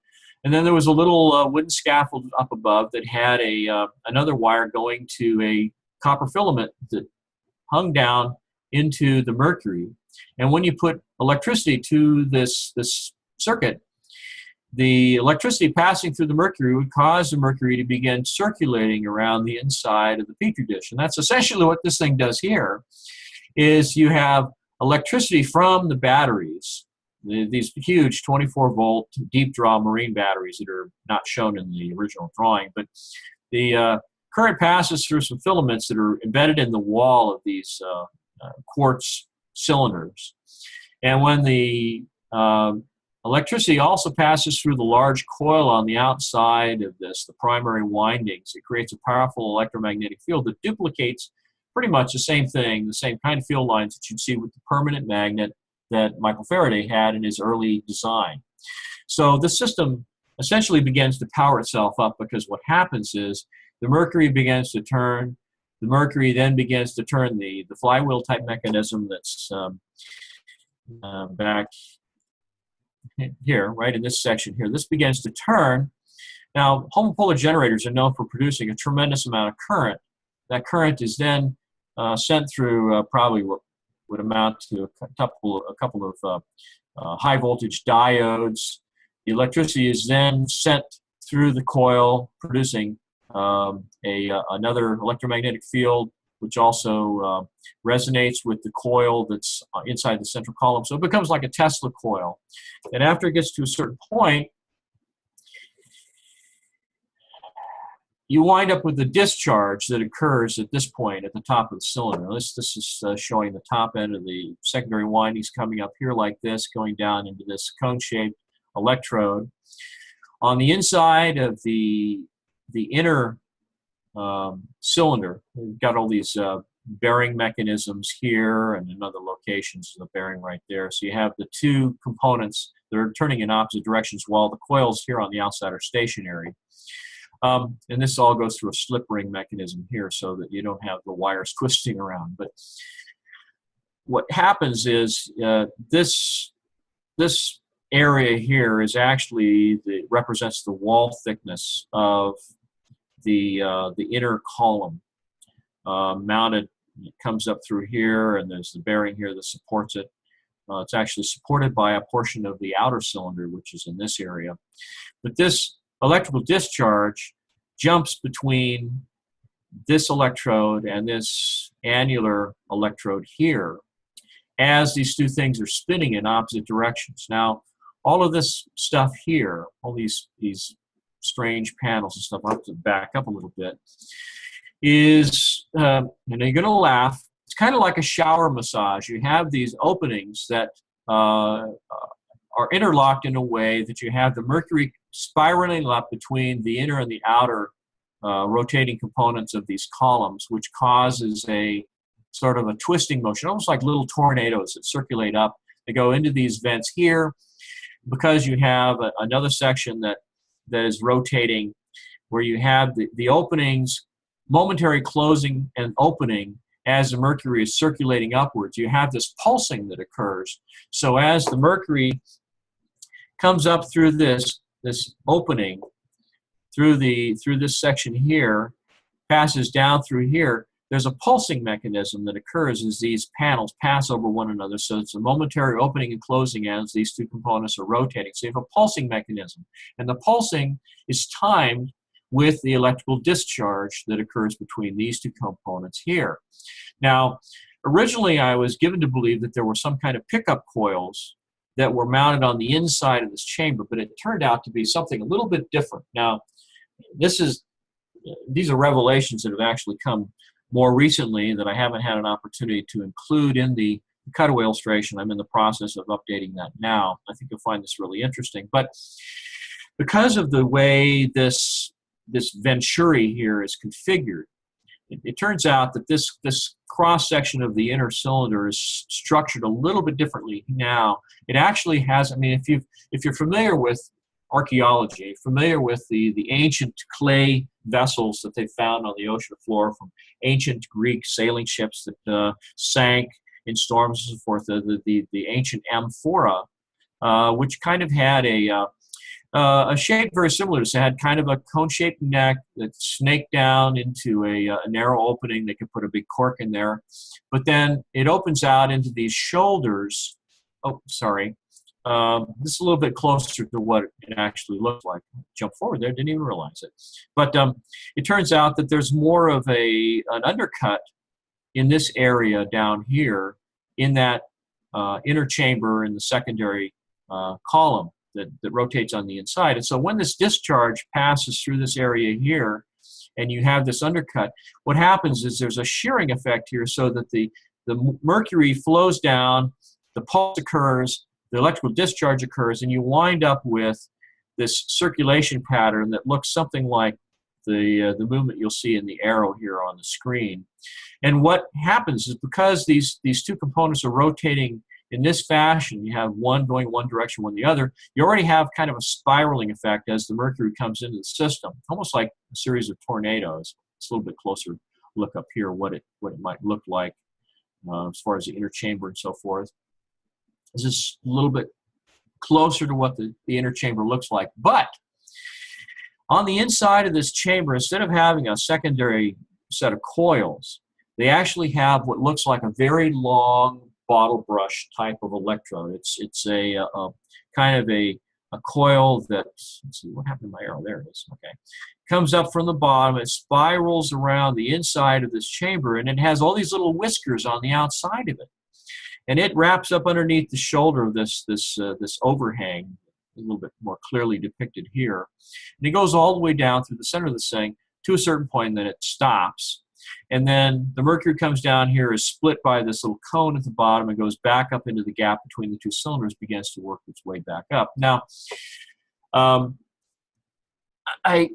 And then there was a little wooden scaffold up above that had another wire going to a copper filament that hung down into the mercury. And when you put electricity to this circuit, the electricity passing through the mercury would cause the mercury to begin circulating around the inside of the petri dish. And that's essentially what this thing does here, is you have electricity from the batteries, these huge 24-volt deep draw marine batteries that are not shown in the original drawing, but the current passes through some filaments that are embedded in the wall of these quartz cylinders. And when the electricity also passes through the large coil on the outside of this, the primary windings, it creates a powerful electromagnetic field that duplicates pretty much the same thing, the same kind of field lines that you'd see with the permanent magnet that Michael Faraday had in his early design. So the system essentially begins to power itself up, because what happens is the mercury begins to turn. The mercury then begins to turn the flywheel type mechanism that's back here, right in this section here. This begins to turn. Now, homopolar generators are known for producing a tremendous amount of current. That current is then sent through probably what would amount to a couple of high voltage diodes. The electricity is then sent through the coil, producing another electromagnetic field which also resonates with the coil that's inside the central column. So it becomes like a Tesla coil. And after it gets to a certain point, you wind up with the discharge that occurs at this point at the top of the cylinder. This is showing the top end of the secondary windings coming up here like this, going down into this cone-shaped electrode. On the inside of the inner cylinder, we've got all these bearing mechanisms here, and in other locations the bearing right there. So you have the two components that are turning in opposite directions while the coils here on the outside are stationary. And this all goes through a slip ring mechanism here so that you don't have the wires twisting around. But what happens is this area here is actually represents the wall thickness of the inner column mounted. It comes up through here, and there's the bearing here that supports it. It's actually supported by a portion of the outer cylinder, which is in this area. But this electrical discharge jumps between this electrode and this annular electrode here as these two things are spinning in opposite directions. Now, all of this stuff here, all these strange panels and stuff, I'll have to back up a little bit, is, and you're going to laugh, it's kind of like a shower massage. You have these openings that are interlocked in a way that you have the mercury spiraling up between the inner and the outer rotating components of these columns, which causes a sort of a twisting motion, almost like little tornadoes that circulate up. They go into these vents here because you have another section that is rotating where you have the openings, momentary closing and opening as the mercury is circulating upwards. You have this pulsing that occurs. So as the mercury comes up through this opening, through this section here, passes down through here, there's a pulsing mechanism that occurs as these panels pass over one another. So it's a momentary opening and closing as these two components are rotating. So you have a pulsing mechanism. And the pulsing is timed with the electrical discharge that occurs between these two components here. Now, originally I was given to believe that there were some kind of pickup coils that were mounted on the inside of this chamber, but it turned out to be something a little bit different. Now, these are revelations that have actually come more recently that I haven't had an opportunity to include in the cutaway illustration. I'm in the process of updating that now. I think you'll find this really interesting. But because of the way this venturi here is configured, it turns out that this cross-section of the inner cylinder is structured a little bit differently now. It actually has, I mean, if you're familiar with archaeology, familiar with the ancient clay vessels that they found on the ocean floor from ancient Greek sailing ships that sank in storms and so forth, the ancient amphora, which kind of had a shape very similar to this. It had kind of a cone-shaped neck that snaked down into a narrow opening. They could put a big cork in there. But then it opens out into these shoulders. Oh, sorry. This is a little bit closer to what it actually looks like. Jump forward there, didn't even realize it. But it turns out that there's more of an undercut in this area down here in that inner chamber in the secondary column that rotates on the inside. And so when this discharge passes through this area here and you have this undercut, what happens is there's a shearing effect here so that the mercury flows down, the pulse occurs, the electrical discharge occurs, and you wind up with this circulation pattern that looks something like the movement you'll see in the arrow here on the screen. And what happens is because these two components are rotating in this fashion, you have one going one direction, one the other, you already have kind of a spiraling effect as the mercury comes into the system, almost like a series of tornadoes. It's a little bit closer look up here what it might look like as far as the inner chamber and so forth. This is a little bit closer to what the inner chamber looks like. But on the inside of this chamber, instead of having a secondary set of coils, they actually have what looks like a very long bottle brush type of electrode. It's a kind of a a coil that, let's see, what happened to my arrow? There it is. Okay. Comes up from the bottom, it spirals around the inside of this chamber, and it has all these little whiskers on the outside of it. And it wraps up underneath the shoulder of this overhang, a little bit more clearly depicted here. And it goes all the way down through the center of this thing to a certain point, and then it stops. And then the mercury comes down here, is split by this little cone at the bottom, and goes back up into the gap between the two cylinders, begins to work its way back up. Now, I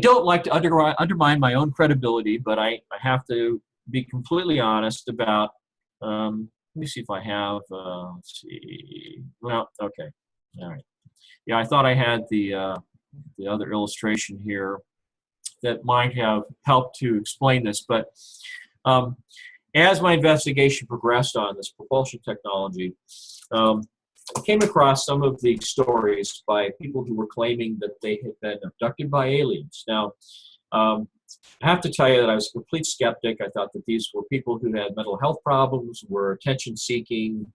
don't like to undermine my own credibility, but I have to be completely honest about, let me see if I have, let's see, well, okay, all right. Yeah, I thought I had the other illustration here that might have helped to explain this, but as my investigation progressed on this propulsion technology, I came across some of the stories by people who were claiming that they had been abducted by aliens. Now, I have to tell you that I was a complete skeptic. I thought that these were people who had mental health problems, were attention-seeking,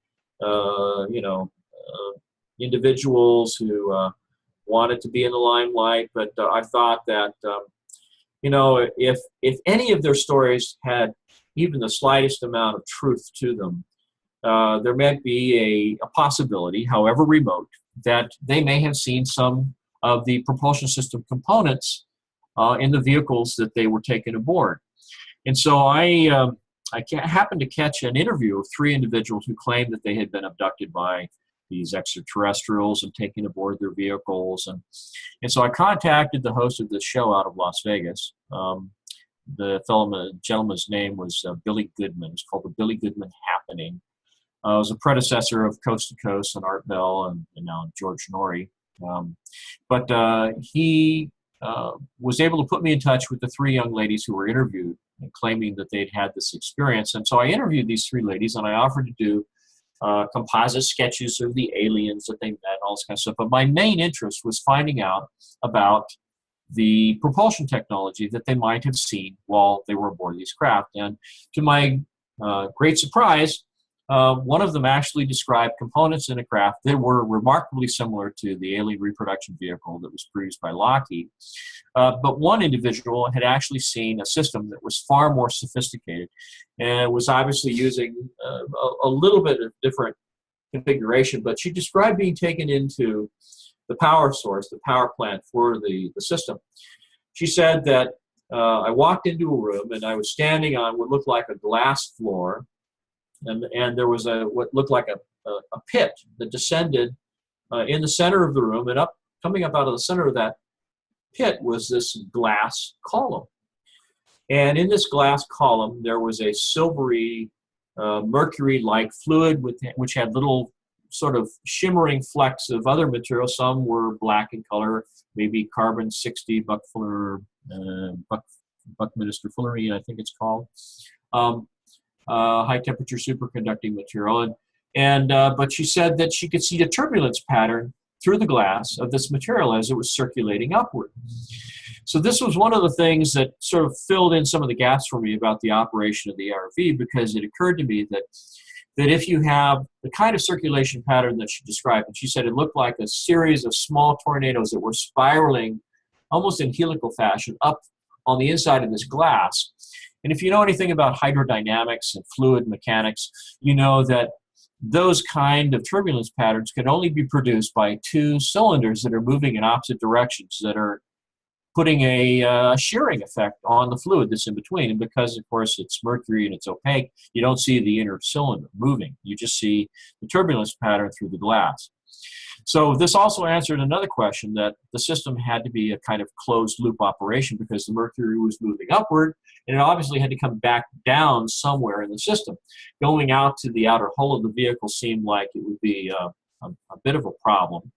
individuals who wanted to be in the limelight. But I thought that, if any of their stories had even the slightest amount of truth to them, there might be a possibility, however remote, that they may have seen some of the propulsion system components in the vehicles that they were taken aboard. And so I happened to catch an interview of 3 individuals who claimed that they had been abducted by these extraterrestrials and taken aboard their vehicles. And so I contacted the host of this show out of Las Vegas. The gentleman's name was Billy Goodman. It's called The Billy Goodman Happening. It was a predecessor of Coast to Coast and Art Bell and now George Norrie. But he was able to put me in touch with the 3 young ladies who were interviewed and claiming that they'd had this experience. And so I interviewed these 3 ladies, and I offered to do composite sketches of the aliens that they met, all this kind of stuff. But my main interest was finding out about the propulsion technology that they might have seen while they were aboard these craft. And to my great surprise, one of them actually described components in a craft that were remarkably similar to the alien reproduction vehicle that was produced by Lockheed. But one individual had actually seen a system that was far more sophisticated and was obviously using a little bit of different configuration, but she described being taken into the power source, the power plant for the system. She said that I walked into a room and I was standing on what looked like a glass floor, and there was what looked like a pit that descended in the center of the room, and coming up out of the center of that pit was this glass column. And in this glass column, there was a silvery mercury-like fluid which had little sort of shimmering flecks of other material. Some were black in color, maybe carbon-60 Buckminster fullerene, I think it's called. High temperature superconducting material, but she said that she could see the turbulence pattern through the glass of this material as it was circulating upward. So this was one of the things that sort of filled in some of the gaps for me about the operation of the ARV, because it occurred to me that if you have the kind of circulation pattern that she described, and she said it looked like a series of small tornadoes that were spiraling almost in helical fashion up on the inside of this glass. And if you know anything about hydrodynamics and fluid mechanics, you know that those kind of turbulence patterns can only be produced by 2 cylinders that are moving in opposite directions, that are putting a shearing effect on the fluid that's in between. And because, of course, it's mercury and it's opaque, you don't see the inner cylinder moving. You just see the turbulence pattern through the glass. So this also answered another question, that the system had to be a kind of closed loop operation because the mercury was moving upward, and it obviously had to come back down somewhere in the system. Going out to the outer hull of the vehicle seemed like it would be a bit of a problem.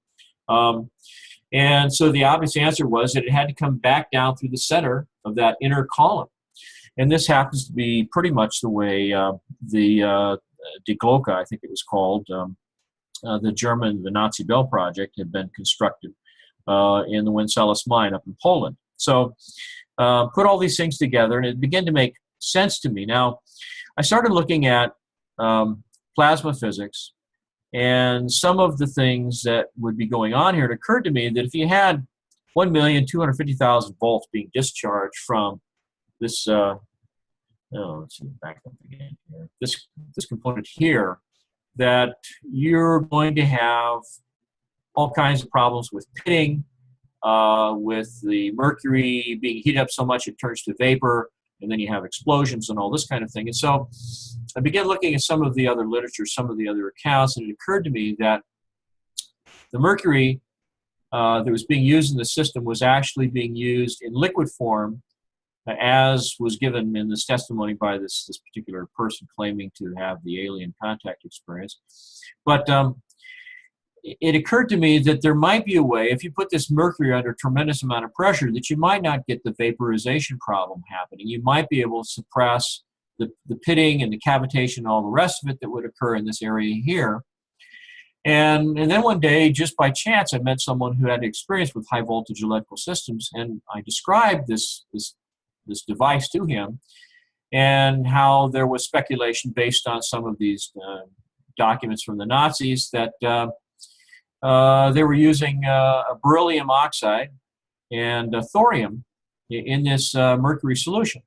And so the obvious answer was that it had to come back down through the center of that inner column. And this happens to be pretty much the way the Die Glocke, I think it was called, the Nazi Bell project, had been constructed in the Wenceslaus mine up in Poland. So put all these things together, and it began to make sense to me. Now, I started looking at plasma physics And some of the things that would be going on here, it occurred to me that if you had 1,250,000 volts being discharged from this, let's see, back up again here, this component here, that you're going to have all kinds of problems with pitting, with the mercury being heated up so much it turns to vapor, and then you have explosions and all this kind of thing. And so I began looking at some of the other literature, some of the other accounts, and it occurred to me that the mercury that was being used in the system was actually being used in liquid form, as was given in this testimony by this particular person claiming to have the alien contact experience. But it occurred to me that there might be a way, if you put this mercury under a tremendous amount of pressure, that you might not get the vaporization problem happening. You might be able to suppress the pitting and the cavitation and all the rest of it that would occur in this area here. And then one day, just by chance, I met someone who had experience with high voltage electrical systems, and I described this device to him, and how there was speculation based on some of these documents from the Nazis that they were using beryllium oxide and thorium in this mercury solution.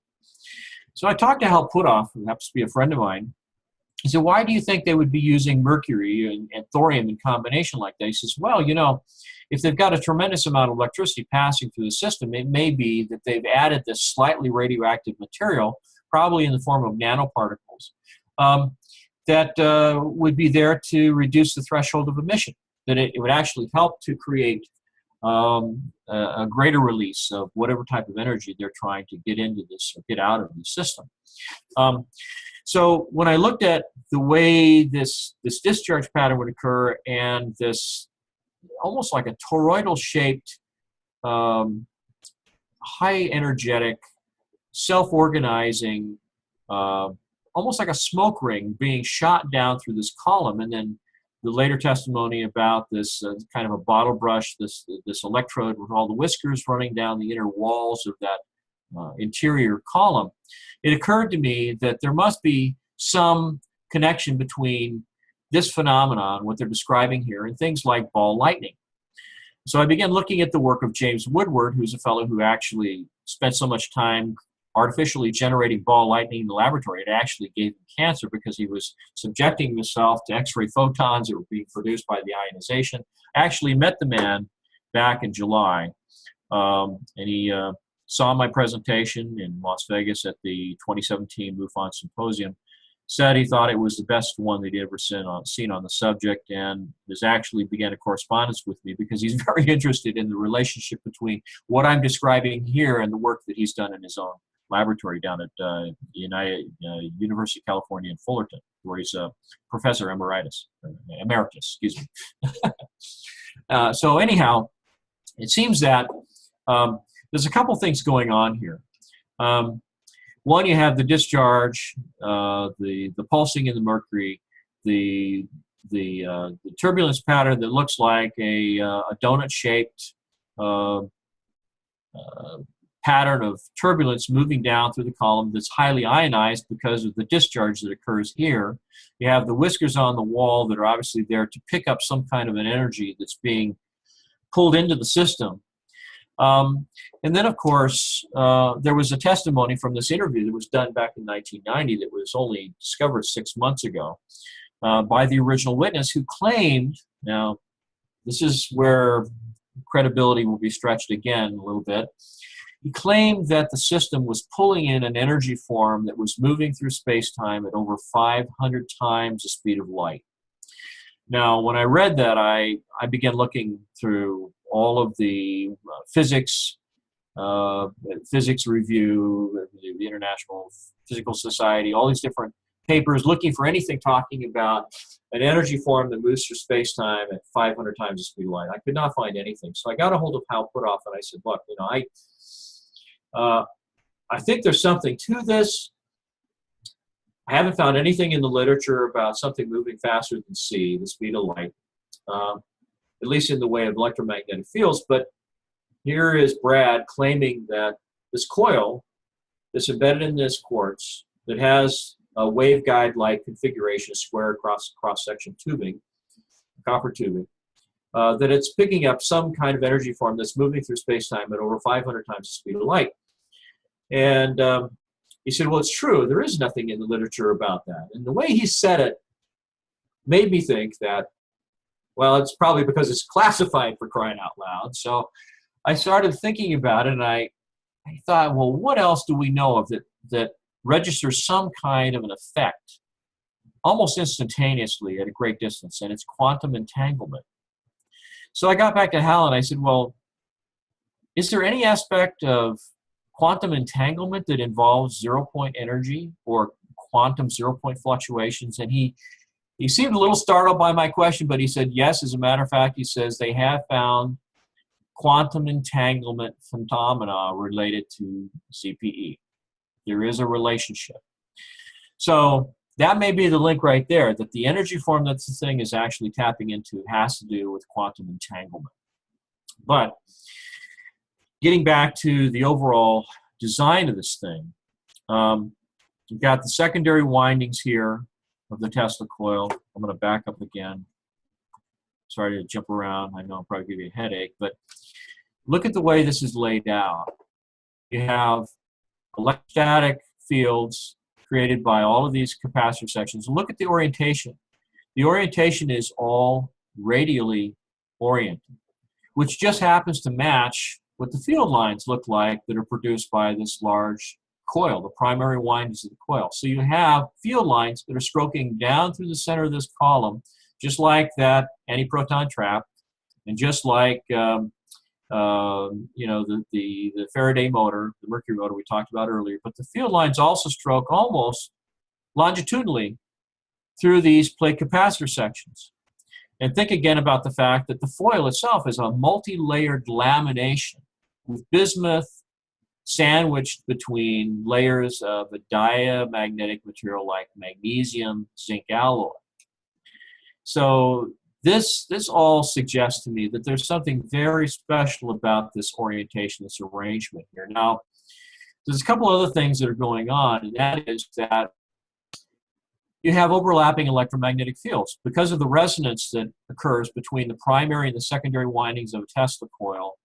So I talked to Hal Puthoff, who happens to be a friend of mine. He said, why do you think they would be using mercury and thorium in combination like that? He says, well, you know, if they've got a tremendous amount of electricity passing through the system, it may be that they've added this slightly radioactive material, probably in the form of nanoparticles, that would be there to reduce the threshold of emission, that it would actually help to create a greater release of whatever type of energy they're trying to get into this or get out of the system. So when I looked at the way this discharge pattern would occur, and this almost like a toroidal-shaped, high-energetic, self-organizing, almost like a smoke ring being shot down through this column, and then the later testimony about this kind of a bottle brush, this electrode with all the whiskers running down the inner walls of that interior column, it occurred to me that there must be some connection between this phenomenon, what they're describing here, and things like ball lightning. So I began looking at the work of James Woodward, who's a fellow who actually spent so much time artificially generating ball lightning in the laboratory. It actually gave him cancer because he was subjecting himself to X-ray photons that were being produced by the ionization. I actually met the man back in July, and he saw my presentation in Las Vegas at the 2017 MUFON Symposium, said he thought it was the best one they'd ever seen on the subject, and has actually began a correspondence with me because he's very interested in the relationship between what I'm describing here and the work that he's done in his own laboratory down at University of California in Fullerton, where he's a professor emeritus, excuse me. So anyhow, it seems that there's a couple things going on here. One, you have the discharge, the pulsing in the mercury, the turbulence pattern that looks like a donut-shaped pattern of turbulence moving down through the column that's highly ionized because of the discharge that occurs here. You have the whiskers on the wall that are obviously there to pick up some kind of an energy that's being pulled into the system. And then, of course, there was a testimony from this interview that was done back in 1990 that was only discovered 6 months ago by the original witness, who claimed, now this is where credibility will be stretched again a little bit, he claimed that the system was pulling in an energy form that was moving through space-time at over 500 times the speed of light. Now, when I read that, I began looking through all of the physics review, the International Physical Society, all these different papers, looking for anything talking about an energy form that moves through space-time at 500 times the speed of light. I could not find anything. So I got a hold of Hal Puthoff, and I said, look, you know, I think there's something to this. I haven't found anything in the literature about something moving faster than c, the speed of light, at least in the way of electromagnetic fields. But here is Brad claiming that this coil that's embedded in this quartz that has a waveguide-like configuration, square cross-section tubing, copper tubing, that it's picking up some kind of energy form that's moving through space-time at over 500 times the speed of light. And he said, well, it's true. There is nothing in the literature about that. And the way he said it made me think that, well, it's probably because it's classified, for crying out loud. So I started thinking about it, and I thought, well, what else do we know of that registers some kind of an effect almost instantaneously at a great distance, and it's quantum entanglement. So I got back to Hal and I said, well, is there any aspect of quantum entanglement that involves zero-point energy or quantum zero-point fluctuations? And he seemed a little startled by my question, but he said, yes, as a matter of fact, he says they have found quantum entanglement phenomena related to CPE. There is a relationship. So that may be the link right there, that the energy form that the thing is actually tapping into has to do with quantum entanglement. But getting back to the overall design of this thing, you've got the secondary windings here of the Tesla coil. I'm going to back up again. Sorry to jump around. I know I'll probably give you a headache, but look at the way this is laid out. You have electrostatic fields created by all of these capacitor sections. Look at the orientation. The orientation is all radially oriented, which just happens to match what the field lines look like that are produced by this large coil, the primary windings of the coil. So you have field lines that are stroking down through the center of this column, just like that antiproton trap, and just like you know, the Faraday motor, the mercury motor we talked about earlier. But the field lines also stroke almost longitudinally through these plate capacitor sections. And think again about the fact that the foil itself is a multi-layered lamination with bismuth sandwiched between layers of a diamagnetic material like magnesium zinc alloy. So this all suggests to me that there's something very special about this orientation, this arrangement here. Now, there's a couple other things that are going on, and that is that you have overlapping electromagnetic fields. Because of the resonance that occurs between the primary and the secondary windings of a Tesla coil,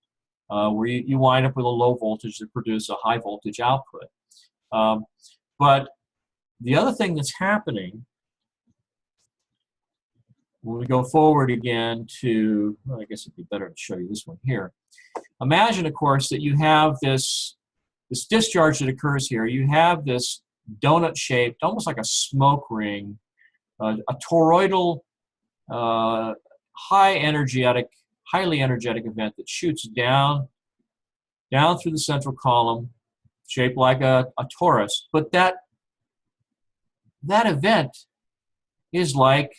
where you wind up with a low voltage that produces a high voltage output. But the other thing that's happening, when we go forward again to, well, I guess it'd be better to show you this one here. Imagine, of course, that you have this discharge that occurs here. You have this donut-shaped, almost like a smoke ring, a toroidal, highly energetic event that shoots down through the central column, shaped like a torus. But that event is like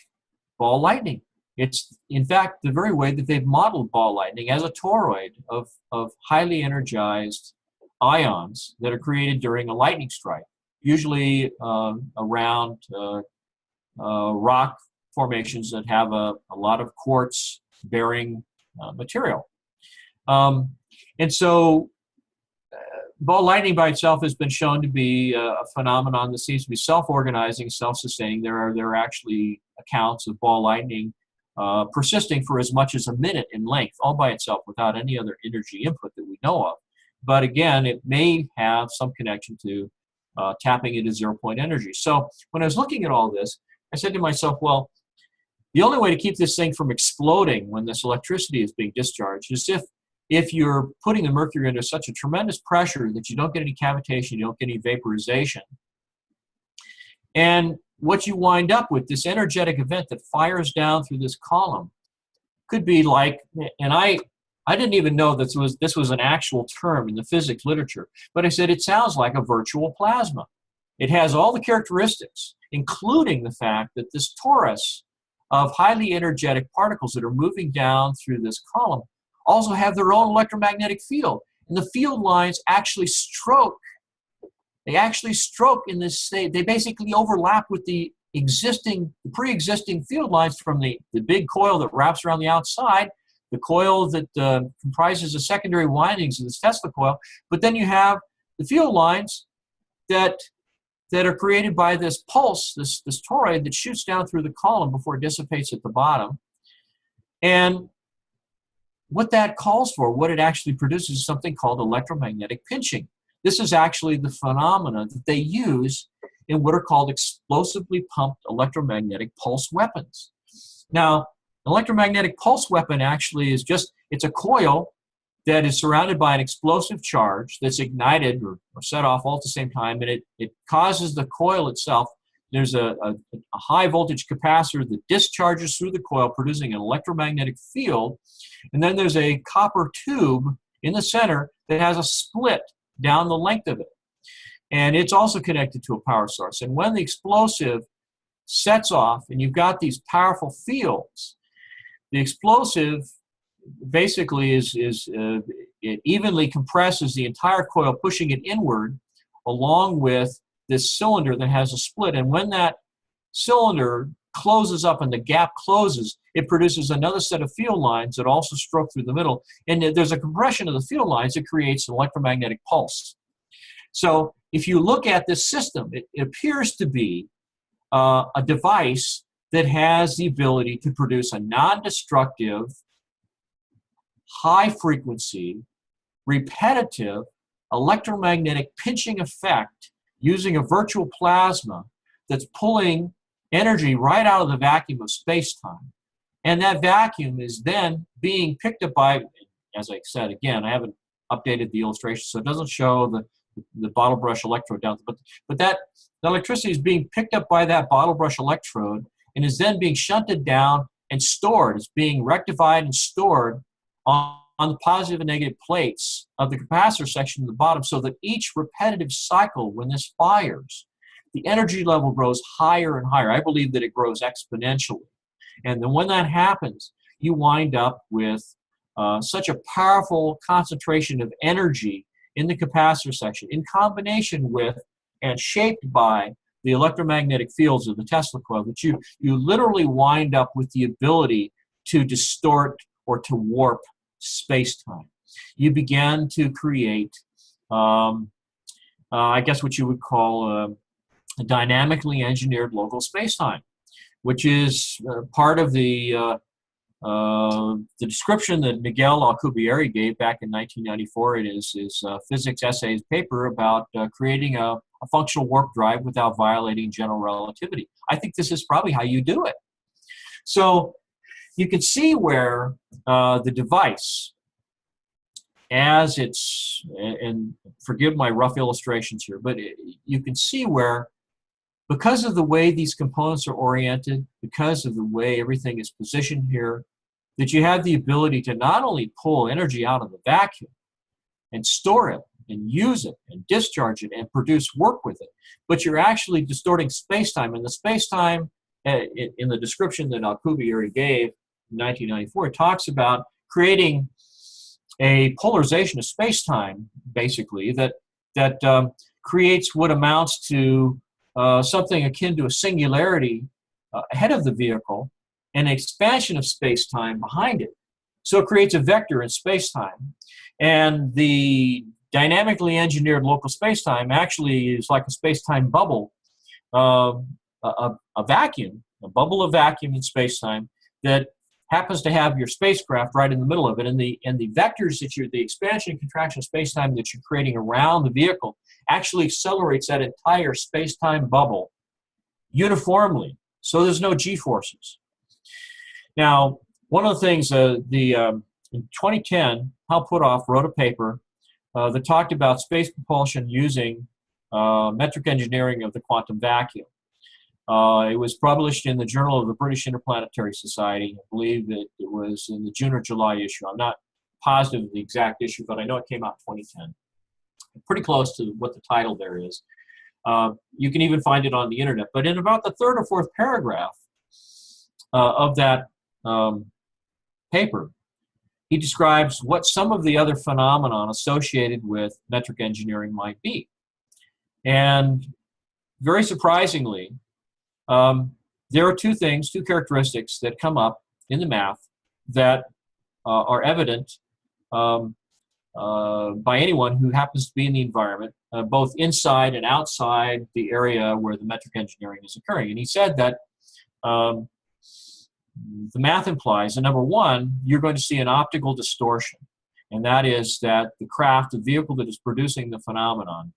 ball lightning. It's, in fact, the very way that they've modeled ball lightning as a toroid of highly energized ions that are created during a lightning strike, usually around rock formations that have a lot of quartz-bearing material. And so ball lightning by itself has been shown to be a phenomenon that seems to be self-organizing, self-sustaining. There are actually accounts of ball lightning persisting for as much as a minute in length, all by itself without any other energy input that we know of. But again, it may have some connection to tapping into zero-point energy. So when I was looking at all this, I said to myself, well, the only way to keep this thing from exploding when this electricity is being discharged is if you're putting the mercury under such a tremendous pressure that you don't get any cavitation, you don't get any vaporization. And what you wind up with, this energetic event that fires down through this column, could be like, and I didn't even know this was an actual term in the physics literature, but I said it sounds like a virtual plasma. It has all the characteristics, including the fact that this torus of highly energetic particles that are moving down through this column also have their own electromagnetic field. And the field lines actually stroke. They actually stroke in this state. They basically overlap with the pre-existing field lines from the big coil that wraps around the outside, the coil that comprises the secondary windings of this Tesla coil. But then you have the field lines that are created by this pulse, this toroid that shoots down through the column before it dissipates at the bottom. And what that calls for, what it actually produces, is something called electromagnetic pinching. This is actually the phenomena that they use in what are called explosively pumped electromagnetic pulse weapons. Now, an electromagnetic pulse weapon actually is just, it's a coil that is surrounded by an explosive charge that's ignited or set off all at the same time, and it causes the coil itself. There's a high voltage capacitor that discharges through the coil, producing an electromagnetic field, and then there's a copper tube in the center that has a split down the length of it. And it's also connected to a power source. And when the explosive sets off and you've got these powerful fields, the explosive basically it evenly compresses the entire coil, pushing it inward along with this cylinder that has a split. And when that cylinder closes up and the gap closes, it produces another set of field lines that also stroke through the middle. And there's a compression of the field lines that creates an electromagnetic pulse. So if you look at this system, it appears to be a device that has the ability to produce a non-destructive, high-frequency, repetitive electromagnetic pinching effect using a virtual plasma that's pulling energy right out of the vacuum of space-time. And that vacuum is then being picked up by, as I said, again, I haven't updated the illustration, so it doesn't show the bottle brush electrode down, but that the electricity is being picked up by that bottle brush electrode and is then being shunted down and stored. It's being rectified and stored on the positive and negative plates of the capacitor section at the bottom, so that each repetitive cycle, when this fires, the energy level grows higher and higher. I believe that it grows exponentially. And then when that happens, you wind up with such a powerful concentration of energy in the capacitor section, in combination with and shaped by the electromagnetic fields of the Tesla coil, that you literally wind up with the ability to distort or to warp space-time. You begin to create, I guess, what you would call a dynamically engineered local space-time, which is part of the description that Miguel Alcubierre gave back in 1994 in his physics essays paper about creating a functional warp drive without violating general relativity. I think this is probably how you do it. So you can see where the device, as it's, and forgive my rough illustrations here, but you can see where, because of the way these components are oriented, because of the way everything is positioned here, that you have the ability to not only pull energy out of the vacuum and store it and use it and discharge it and produce work with it, but you're actually distorting space-time. And the space-time, in the description that Alcubierre gave in 1994, it talks about creating a polarization of space-time, basically, that creates what amounts to something akin to a singularity ahead of the vehicle and an expansion of space-time behind it. So it creates a vector in space-time. And the dynamically engineered local space-time actually is like a space-time bubble, a vacuum, a bubble of vacuum in space-time that happens to have your spacecraft right in the middle of it. And the vectors that the expansion and contraction of space-time that you're creating around the vehicle actually accelerates that entire space-time bubble uniformly, so there's no g-forces. Now, one of the things, in 2010, Hal Puthoff wrote a paper that talked about space propulsion using metric engineering of the quantum vacuum. It was published in the Journal of the British Interplanetary Society. I believe that it was in the June or July issue. I'm not positive of the exact issue, but I know it came out in 2010. Pretty close to what the title there is. You can even find it on the internet. But in about the third or fourth paragraph of that paper, he describes what some of the other phenomenon associated with metric engineering might be. And very surprisingly, there are two characteristics that come up in the math that are evident by anyone who happens to be in the environment, both inside and outside the area where the metric engineering is occurring. And he said that the math implies that, number one, you're going to see an optical distortion. And that is that the craft, the vehicle that is producing the phenomenon,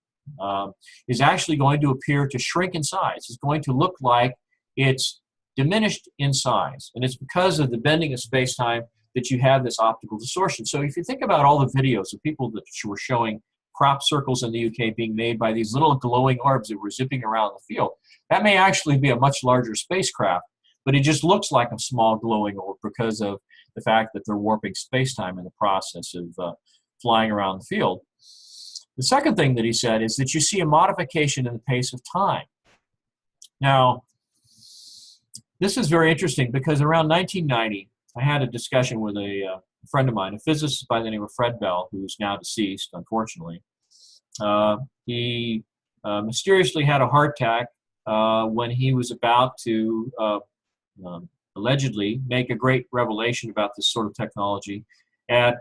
is actually going to appear to shrink in size. It's going to look like it's diminished in size. And it's because of the bending of space-time that you have this optical distortion. So if you think about all the videos of people that were showing crop circles in the UK being made by these little glowing orbs that were zipping around the field, that may actually be a much larger spacecraft, but it just looks like a small glowing orb because of the fact that they're warping space-time in the process of flying around the field. The second thing that he said is that you see a modification in the pace of time. Now, this is very interesting because around 1990, I had a discussion with a friend of mine, a physicist by the name of Fred Bell, who's now deceased, unfortunately. He mysteriously had a heart attack when he was about to allegedly make a great revelation about this sort of technology at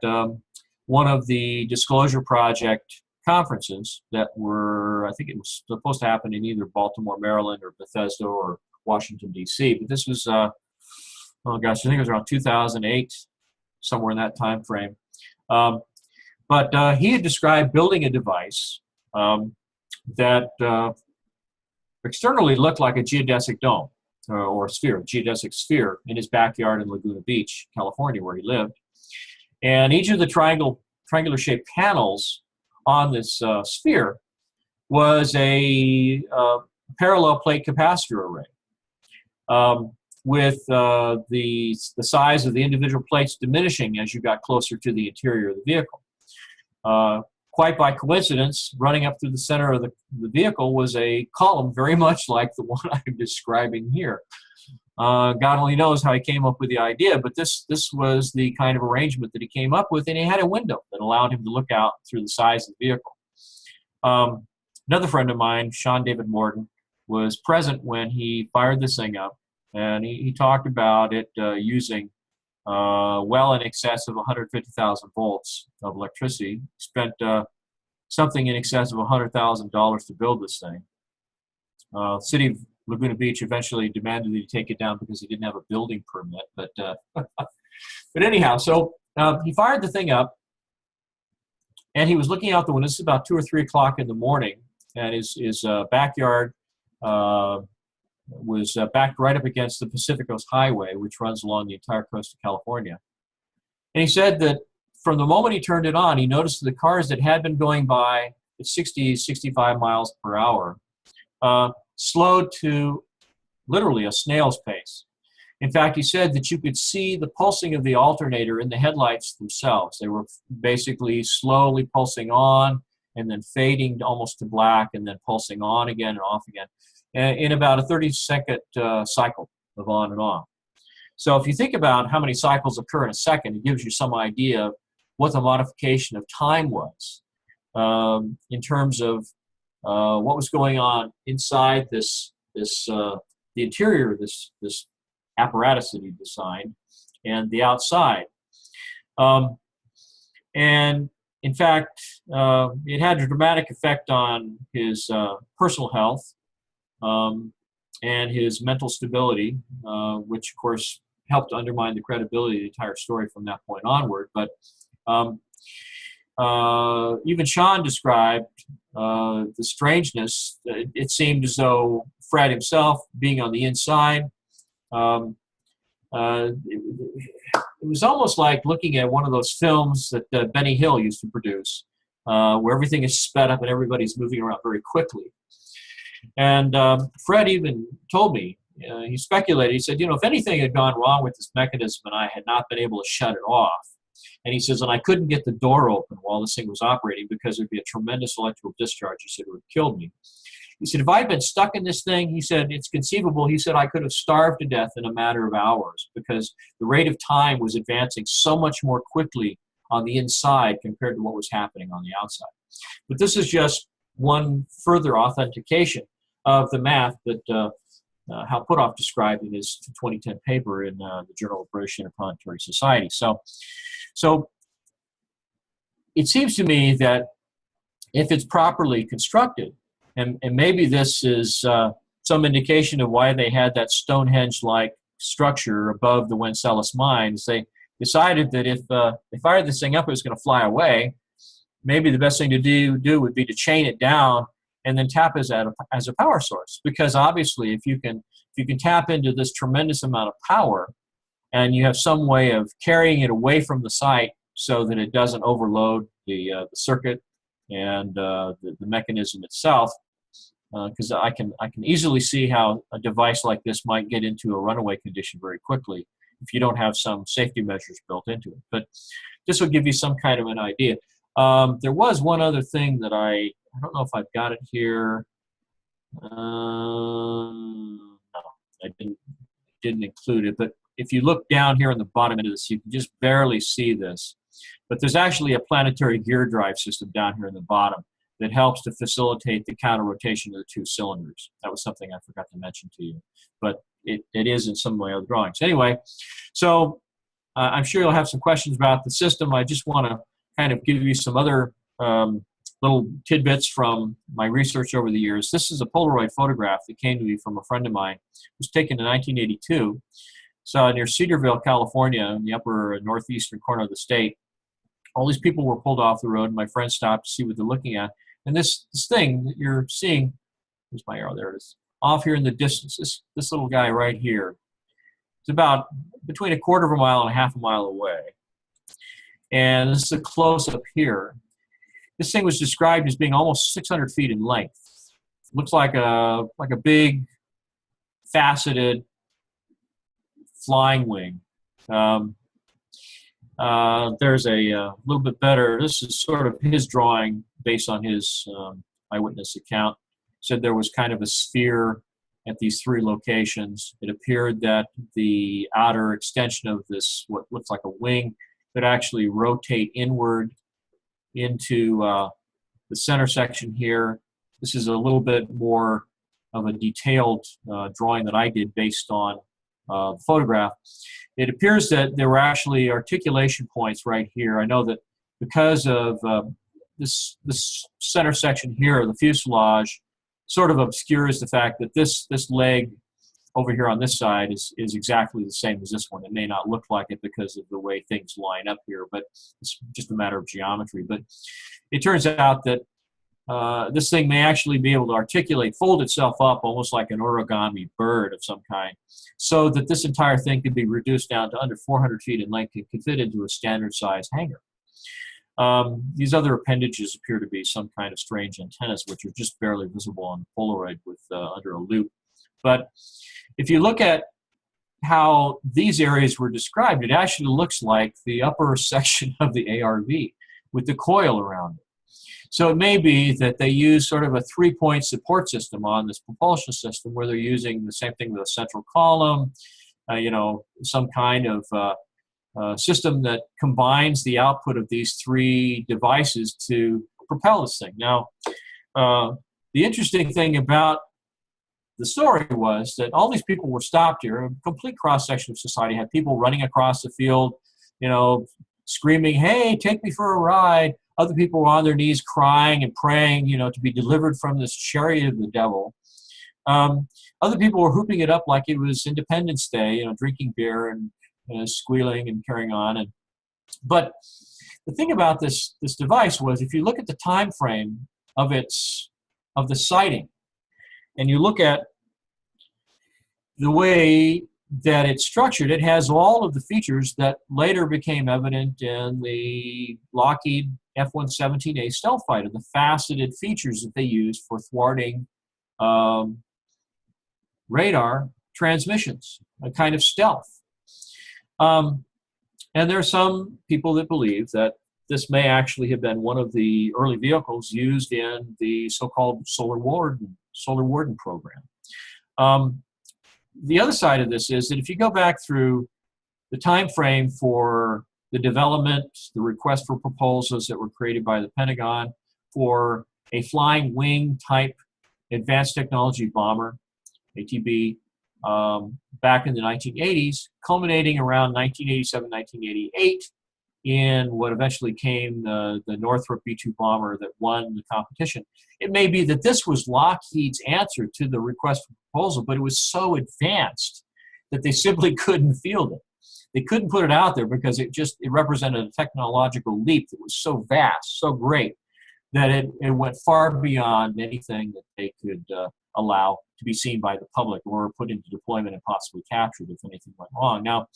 one of the Disclosure Project conferences that were, I think it was supposed to happen in either Baltimore, Maryland, or Bethesda, or Washington, D.C. But this was, oh gosh, I think it was around 2008, somewhere in that time frame. But he had described building a device that externally looked like a geodesic dome or sphere, geodesic sphere in his backyard in Laguna Beach, California, where he lived. And each of the triangular-shaped panels on this sphere was a parallel plate capacitor array, with the size of the individual plates diminishing as you got closer to the interior of the vehicle. Quite by coincidence, running up through the center of the vehicle was a column very much like the one I'm describing here. God only knows how he came up with the idea, but this was the kind of arrangement that he came up with, and he had a window that allowed him to look out through the size of the vehicle. Another friend of mine, Sean David Morton, was present when he fired this thing up, and he talked about it using well in excess of 150,000 volts of electricity. Spent something in excess of $100,000 to build this thing. City of Laguna Beach eventually demanded that he take it down because he didn't have a building permit. But but anyhow, so he fired the thing up, and he was looking out the window. This is about 2 or 3 o'clock in the morning, and his backyard was backed right up against the Pacific Coast Highway, which runs along the entire coast of California. And he said that from the moment he turned it on, he noticed the cars that had been going by at 60, 65 miles per hour slowed to literally a snail's pace. In fact, he said that you could see the pulsing of the alternator in the headlights themselves. They were basically slowly pulsing on and then fading almost to black and then pulsing on again and off again in about a 30-second cycle of on and off. So if you think about how many cycles occur in a second, it gives you some idea of what the modification of time was in terms of what was going on inside the interior of this apparatus that he designed and the outside. And in fact, it had a dramatic effect on his personal health and his mental stability, which of course helped undermine the credibility of the entire story from that point onward. But even Sean described the strangeness. It seemed as though Fred himself, being on the inside, it was almost like looking at one of those films that Benny Hill used to produce, where everything is sped up and everybody's moving around very quickly. And Fred even told me, he speculated, he said, if anything had gone wrong with this mechanism and I had not been able to shut it off, and he says, and I couldn't get the door open while this thing was operating because there'd be a tremendous electrical discharge, he said, it would have killed me. He said, if I had been stuck in this thing, he said, it's conceivable, he said, I could have starved to death in a matter of hours because the rate of time was advancing so much more quickly on the inside compared to what was happening on the outside. But this is just one further authentication of the math that Hal Puthoff described in his 2010 paper in the Journal of British Interplanetary Society. So it seems to me that if it's properly constructed, and maybe this is some indication of why they had that Stonehenge-like structure above the Wenceslao mines, they decided that if they fired this thing up, it was going to fly away. Maybe the best thing to do would be to chain it down and then tap as a power source. Because obviously, if you can tap into this tremendous amount of power, and you have some way of carrying it away from the site so that it doesn't overload the circuit and the mechanism itself, because I can easily see how a device like this might get into a runaway condition very quickly if you don't have some safety measures built into it. But this will give you some kind of an idea. There was one other thing that I don't know if I've got it here. No, I didn't include it. But if you look down here on the bottom end of this, you can just barely see this. But there's actually a planetary gear drive system down here in the bottom that helps to facilitate the counter rotation of the two cylinders. That was something I forgot to mention to you, but it is in some of my other drawings. Anyway, so I'm sure you'll have some questions about the system. I just want to kind of give you some other little tidbits from my research over the years. This is a Polaroid photograph that came to me from a friend of mine. It was taken in 1982. So near Cedarville, California, in the upper northeastern corner of the state. All these people were pulled off the road, and my friend stopped to see what they're looking at. And this thing that you're seeing, there's my arrow, there it is, off here in the distance, this little guy right here, it's about between 1/4 mile and 1/2 mile away. And this is a close-up here. This thing was described as being almost 600 feet in length. Looks like a big, faceted flying wing. There's a little bit better, this is sort of his drawing based on his eyewitness account. Said there was kind of a sphere at these 3 locations. It appeared that the outer extension of this, what looks like a wing, could actually rotate inward into the center section here. This is a little bit more of a detailed drawing that I did based on the photograph. It appears that there were actually articulation points right here. I know that because of this center section here, the fuselage sort of obscures the fact that this leg over here on this side is exactly the same as this one. It may not look like it because of the way things line up here, but it's just a matter of geometry. But it turns out that this thing may actually be able to articulate, fold itself up almost like an origami bird of some kind, so that this entire thing could be reduced down to under 400 feet in length and could fit into a standard size hangar. These other appendages appear to be some kind of strange antennas, which are just barely visible on the Polaroid with under a loop. But if you look at how these areas were described, it actually looks like the upper section of the ARV with the coil around it. So it may be that they use sort of a 3-point support system on this propulsion system, where they're using the same thing with a central column, some kind of system that combines the output of these 3 devices to propel this thing. Now, the interesting thing about the story was that all these people were stopped here. A complete cross-section of society had people running across the field, screaming, "Hey, take me for a ride." Other people were on their knees crying and praying, to be delivered from this chariot of the devil. Other people were hooping it up like it was Independence Day, drinking beer and squealing and carrying on. But the thing about this device was, if you look at the time frame of the sighting, and you look at the way that it's structured, it has all of the features that later became evident in the Lockheed F-117A stealth fighter, the faceted features that they used for thwarting radar transmissions, a kind of stealth. And there are some people that believe that this may actually have been one of the early vehicles used in the so-called Solar Warden program. The other side of this is that if you go back through the time frame for the development, the request for proposals that were created by the Pentagon for a flying wing type advanced technology bomber, ATB, back in the 1980s, culminating around 1987, 1988, in what eventually came the Northrop B-2 bomber that won the competition. It may be that this was Lockheed's answer to the request for proposal, but it was so advanced that they simply couldn't field it. They couldn't put it out there because it represented a technological leap that was so vast, so great, that it went far beyond anything that they could allow to be seen by the public or put into deployment and possibly captured if anything went wrong. Now,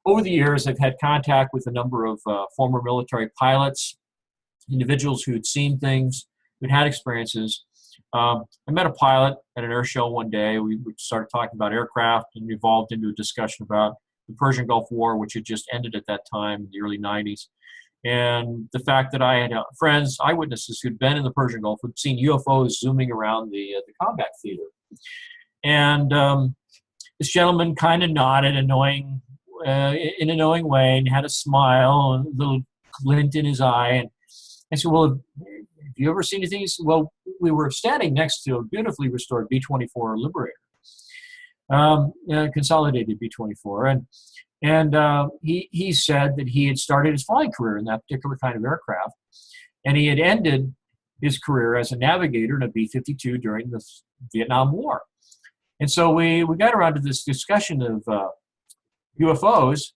over the years, I've had contact with a number of former military pilots, individuals who'd seen things, who'd had experiences. I met a pilot at an air show one day. We started talking about aircraft and evolved into a discussion about the Persian Gulf War, which had just ended at that time in the early 90s. And the fact that I had friends, eyewitnesses who'd been in the Persian Gulf, who'd seen UFOs zooming around the combat theater. And this gentleman kind of nodded, in a knowing way, and had a smile, and a little glint in his eye. And I said, well, have you ever seen anything? He said, well, we were standing next to a beautifully restored B-24 Liberator, consolidated B-24. And he said that he had started his flying career in that particular kind of aircraft, and he had ended his career as a navigator in a B-52 during the Vietnam War. And so we got around to this discussion of UFOs,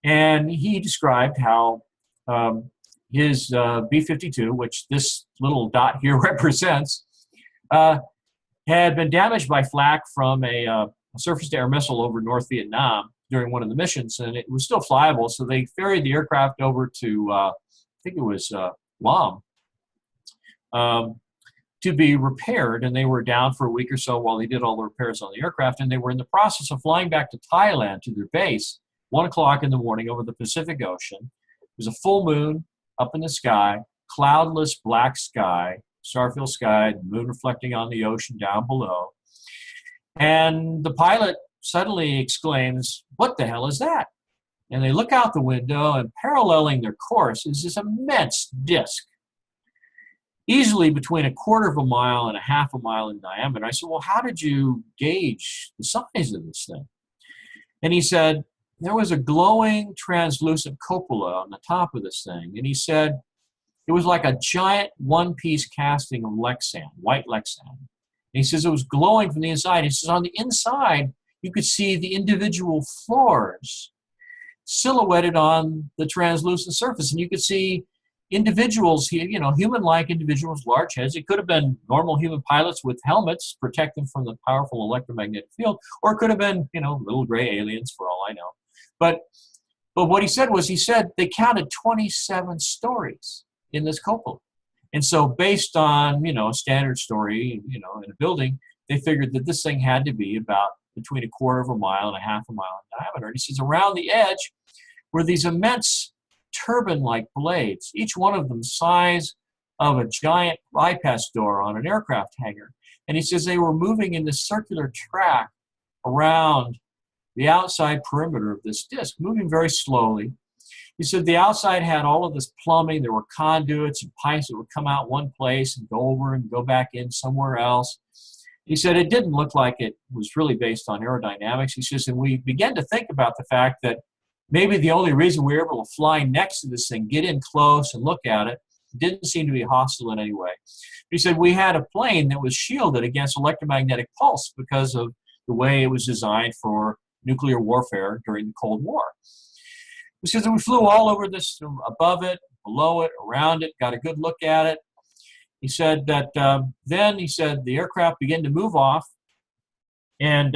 and he described how his B-52, which this little dot here represents, had been damaged by flak from a surface-to-air missile over North Vietnam during one of the missions, and it was still flyable, so they ferried the aircraft over to, I think it was Guam, to be repaired, and they were down for a week or so while they did all the repairs on the aircraft, and they were in the process of flying back to Thailand to their base, 1 o'clock in the morning over the Pacific Ocean. It was a full moon up in the sky, cloudless black sky, star-filled sky, the moon reflecting on the ocean down below. And the pilot suddenly exclaims, "What the hell is that?" And they look out the window, and paralleling their course is this immense disk, easily between 1/4 of a mile and 1/2 a mile in diameter. I said, well, how did you gauge the size of this thing? And he said, there was a glowing, translucent cupola on the top of this thing. And he said, it was like a giant one-piece casting of Lexan, white Lexan. And he says it was glowing from the inside. He says on the inside, you could see the individual floors silhouetted on the translucent surface. And you could see individuals, human-like individuals, large heads. It could have been normal human pilots with helmets, protect them from the powerful electromagnetic field, or it could have been, little gray aliens for all I know. But what he said was, they counted 27 stories in this cupola. And so based on, a standard story, in a building, they figured that this thing had to be about between 1/4 of a mile and 1/2 a mile in diameter. And he says around the edge were these immense turban-like blades, each one of them the size of a giant bypass door on an aircraft hangar. And he says they were moving in this circular track around the outside perimeter of this disk, moving very slowly. He said the outside had all of this plumbing. There were conduits and pipes that would come out one place and go over and go back in somewhere else. He said it didn't look like it was really based on aerodynamics. He says, and we began to think about the fact that maybe the only reason we were able to fly next to this thing, get in close and look at it, didn't seem to be hostile in any way. He said we had a plane that was shielded against electromagnetic pulse because of the way it was designed for nuclear warfare during the Cold War. He says we flew all over this, above it, below it, around it, got a good look at it. He said that then the aircraft began to move off, and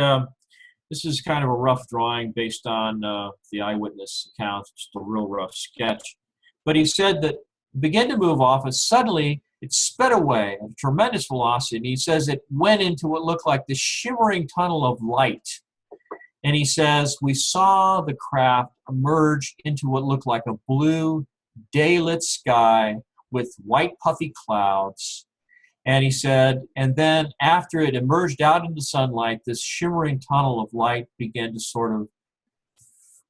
this is kind of a rough drawing based on the eyewitness accounts, just a real rough sketch. But he said that it began to move off, and suddenly it sped away at a tremendous velocity. And he says it went into what looked like this shimmering tunnel of light. And he says we saw the craft emerge into what looked like a blue, daylit sky with white puffy clouds. And he said, and then after it emerged out into sunlight, this shimmering tunnel of light began to sort of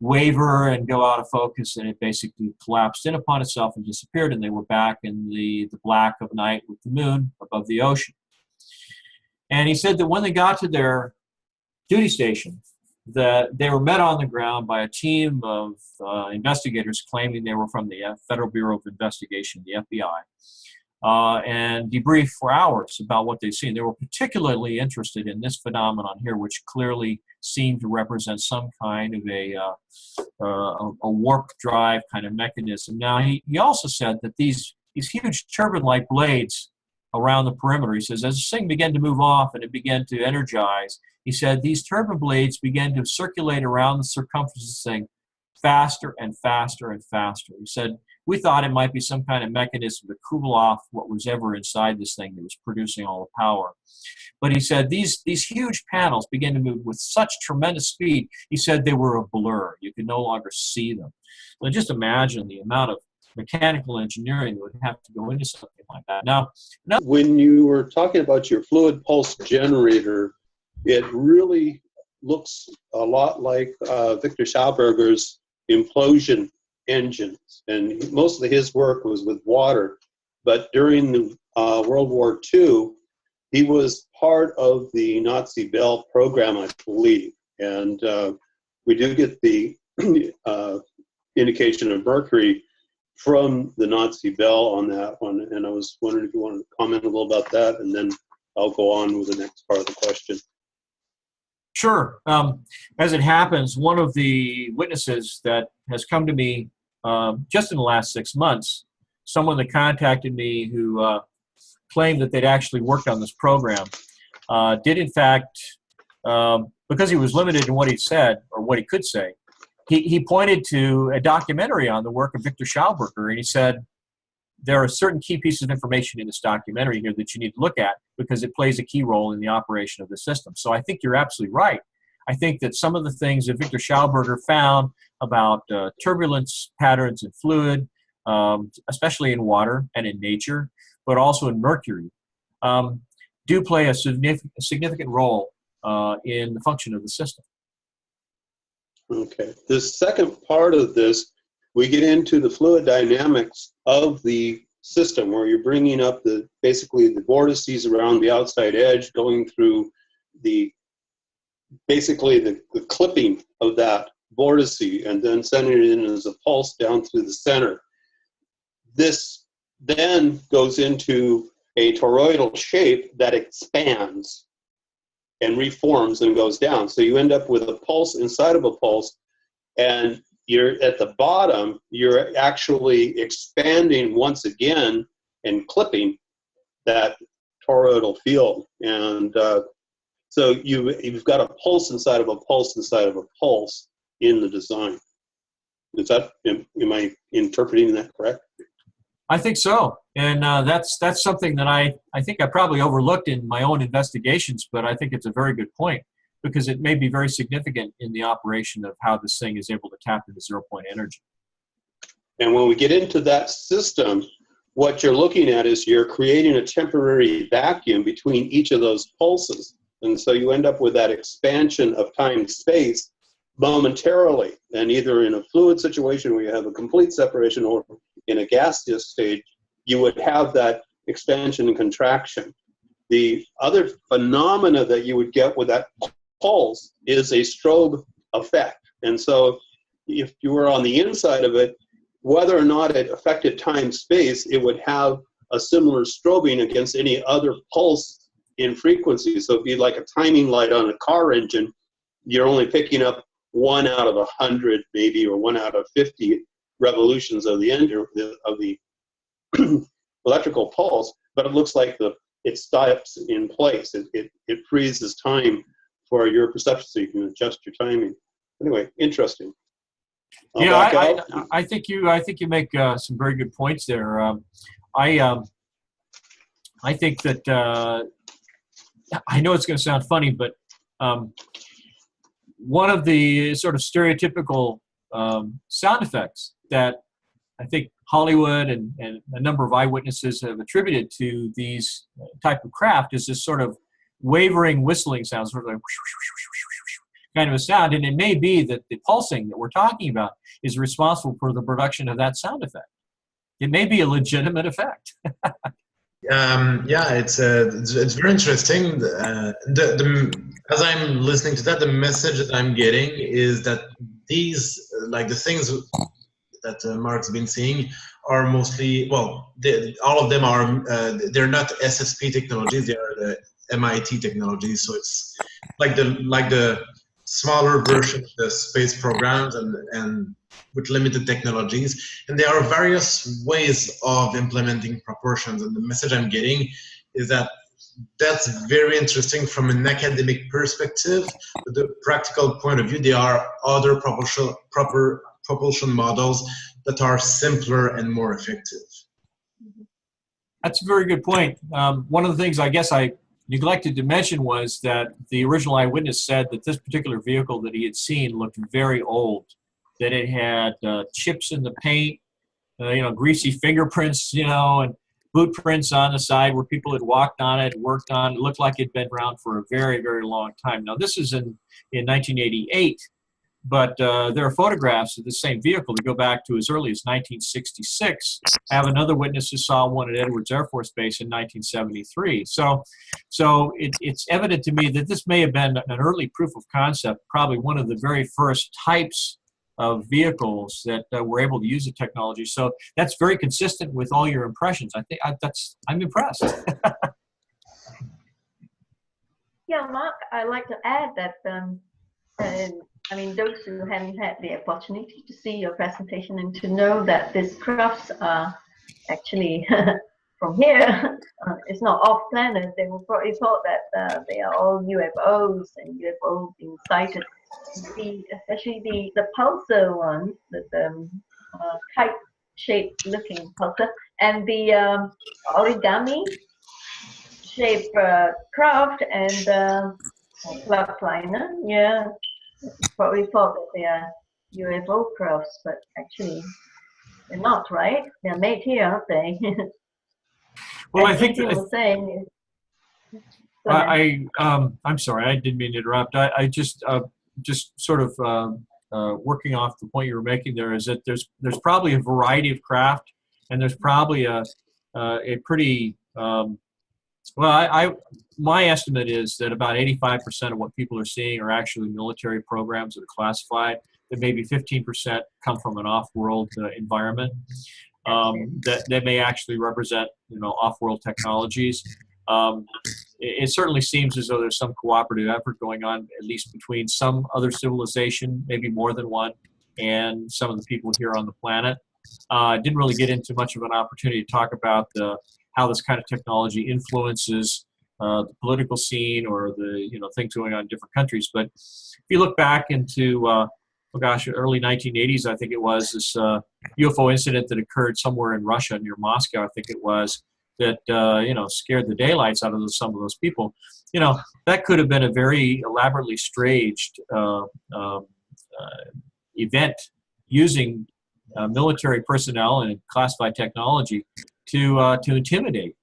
waver and go out of focus, and it basically collapsed in upon itself and disappeared, and they were back in the black of night with the moon above the ocean. And he said that when they got to their duty station, that they were met on the ground by a team of investigators claiming they were from the Federal Bureau of Investigation, the FBI. and debrief for hours about what they've seen. They were particularly interested in this phenomenon here, which clearly seemed to represent some kind of a warp drive kind of mechanism. Now, he also said that these huge turbine-like blades around the perimeter, he says, as this thing began to move off and it began to energize, he said these turbine blades began to circulate around the circumference of this thing faster and faster and faster. He said, we thought it might be some kind of mechanism to cool off what was ever inside this thing that was producing all the power. But he said these huge panels began to move with such tremendous speed, he said they were a blur. You could no longer see them. So just imagine the amount of mechanical engineering that would have to go into something like that. Now, when you were talking about your fluid pulse generator, it really looks a lot like Victor Schauberger's implosion engines, and most of his work was with water. But during the World War II, he was part of the Nazi Bell program, I believe, and we do get the indication of mercury from the Nazi Bell on that one. And I was wondering if you wanted to comment a little about that, and then I'll go on with the next part of the question. Sure. As it happens, one of the witnesses that has come to me just in the last 6 months, someone that contacted me who claimed that they'd actually worked on this program, did in fact, because he was limited in what he said or what he could say, he pointed to a documentary on the work of Victor Schauberger, and he said, there are certain key pieces of information in this documentary here that you need to look at because it plays a key role in the operation of the system. So I think you're absolutely right. I think that some of the things that Victor Schauberger found about turbulence patterns in fluid, especially in water and in nature, but also in mercury, do play a significant role in the function of the system. Okay. The second part of this, we get into the fluid dynamics of the system, where you're bringing up basically the vortices around the outside edge, going through basically the clipping of that vortice, and then sending it in as a pulse down through the center. This then goes into a toroidal shape that expands and reforms and goes down. So you end up with a pulse inside of a pulse, and you're at the bottom, you're actually expanding once again and clipping that toroidal field. And so you've got a pulse inside of a pulse inside of a pulse in the design. Am I interpreting that correct? I think so. And that's something that I think I probably overlooked in my own investigations, but I think it's a very good point, because it may be very significant in the operation of how this thing is able to tap into zero-point energy. And when we get into that system, what you're looking at is you're creating a temporary vacuum between each of those pulses. And so you end up with that expansion of time-space momentarily. And either in a fluid situation where you have a complete separation, or in a gaseous stage, you would have that expansion and contraction. The other phenomena that you would get with that pulse is a strobe effect. And so if you were on the inside of it, whether or not it affected time-space, it would have a similar strobing against any other pulse in frequency. So it'd be like a timing light on a car engine. You're only picking up 1 out of 100 maybe, or 1 out of 50 revolutions of the engine, of the electrical pulse, but it looks like it stops in place. It freezes time for your perception, so you can adjust your timing. Anyway, interesting. I think you make some very good points there. I think that I know it's going to sound funny, but one of the sort of stereotypical sound effects that I think Hollywood and a number of eyewitnesses have attributed to these type of craft is this sort of wavering whistling sound, sort of like kind of a sound. And it may be that the pulsing that we're talking about is responsible for the production of that sound effect. It may be a legitimate effect. Yeah, it's very interesting. As I'm listening to that, the message that I'm getting is that these, like the things that Mark's been seeing are mostly, well, all of them are, they're not SSP technologies, they are the MIT technologies. So it's like the smaller version of the space programs and with limited technologies. And there are various ways of implementing proportions. And the message I'm getting is that that's very interesting from an academic perspective. But the practical point of view, there are other propulsion models that are simpler and more effective. That's a very good point. One of the things I guess I neglected to mention was that the original eyewitness said that this particular vehicle that he had seen looked very old, that it had chips in the paint, greasy fingerprints, and boot prints on the side where people had walked on it, worked on it. It looked like it'd been around for a very, very long time. Now, this is in 1988, but there are photographs of the same vehicle that go back to as early as 1966. I have another witness who saw one at Edwards Air Force Base in 1973. So it's evident to me that this may have been an early proof of concept, probably one of the very first types of vehicles that were able to use the technology. So that's very consistent with all your impressions. I think I'm impressed. Yeah, Mark, I'd like to add that, those who haven't had the opportunity to see your presentation and to know that these crafts are actually from here, it's not off planet. They will probably thought that they are all UFOs and UFOs being sighted. Especially the pulsar one, the kite-shaped looking pulsar, and the origami-shaped craft and Fluxliner. Yeah, probably thought that they are UFO crafts, but actually they're not, right? They're made here, aren't they? Well, I think was saying. I'm sorry, I didn't mean to interrupt. I just sort of working off the point you were making there is that there's probably a variety of craft, and there's probably a pretty my estimate is that about 85% of what people are seeing are actually military programs that are classified. That maybe 15% come from an off-world environment. That may actually represent off-world technologies. It certainly seems as though there's some cooperative effort going on, at least between some other civilization, maybe more than one, and some of the people here on the planet. Didn't really get into much of an opportunity to talk about how this kind of technology influences the political scene or the things going on in different countries. But if you look back into early 1980s, I think it was this UFO incident that occurred somewhere in Russia near Moscow, I think it was, that scared the daylights out of some of those people. That could have been a very elaborately staged event using military personnel and classified technology to intimidate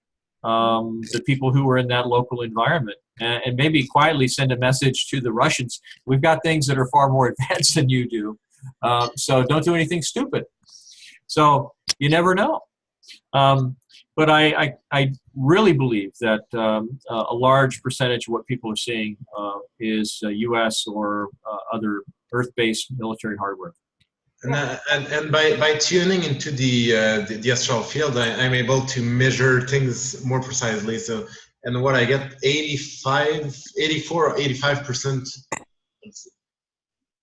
the people who were in that local environment, and maybe quietly send a message to the Russians: we've got things that are far more advanced than you do, so don't do anything stupid. So you never know. But I really believe that a large percentage of what people are seeing is U.S. or other Earth-based military hardware. And by tuning into the astral field, I'm able to measure things more precisely. So, and what I get, 85%,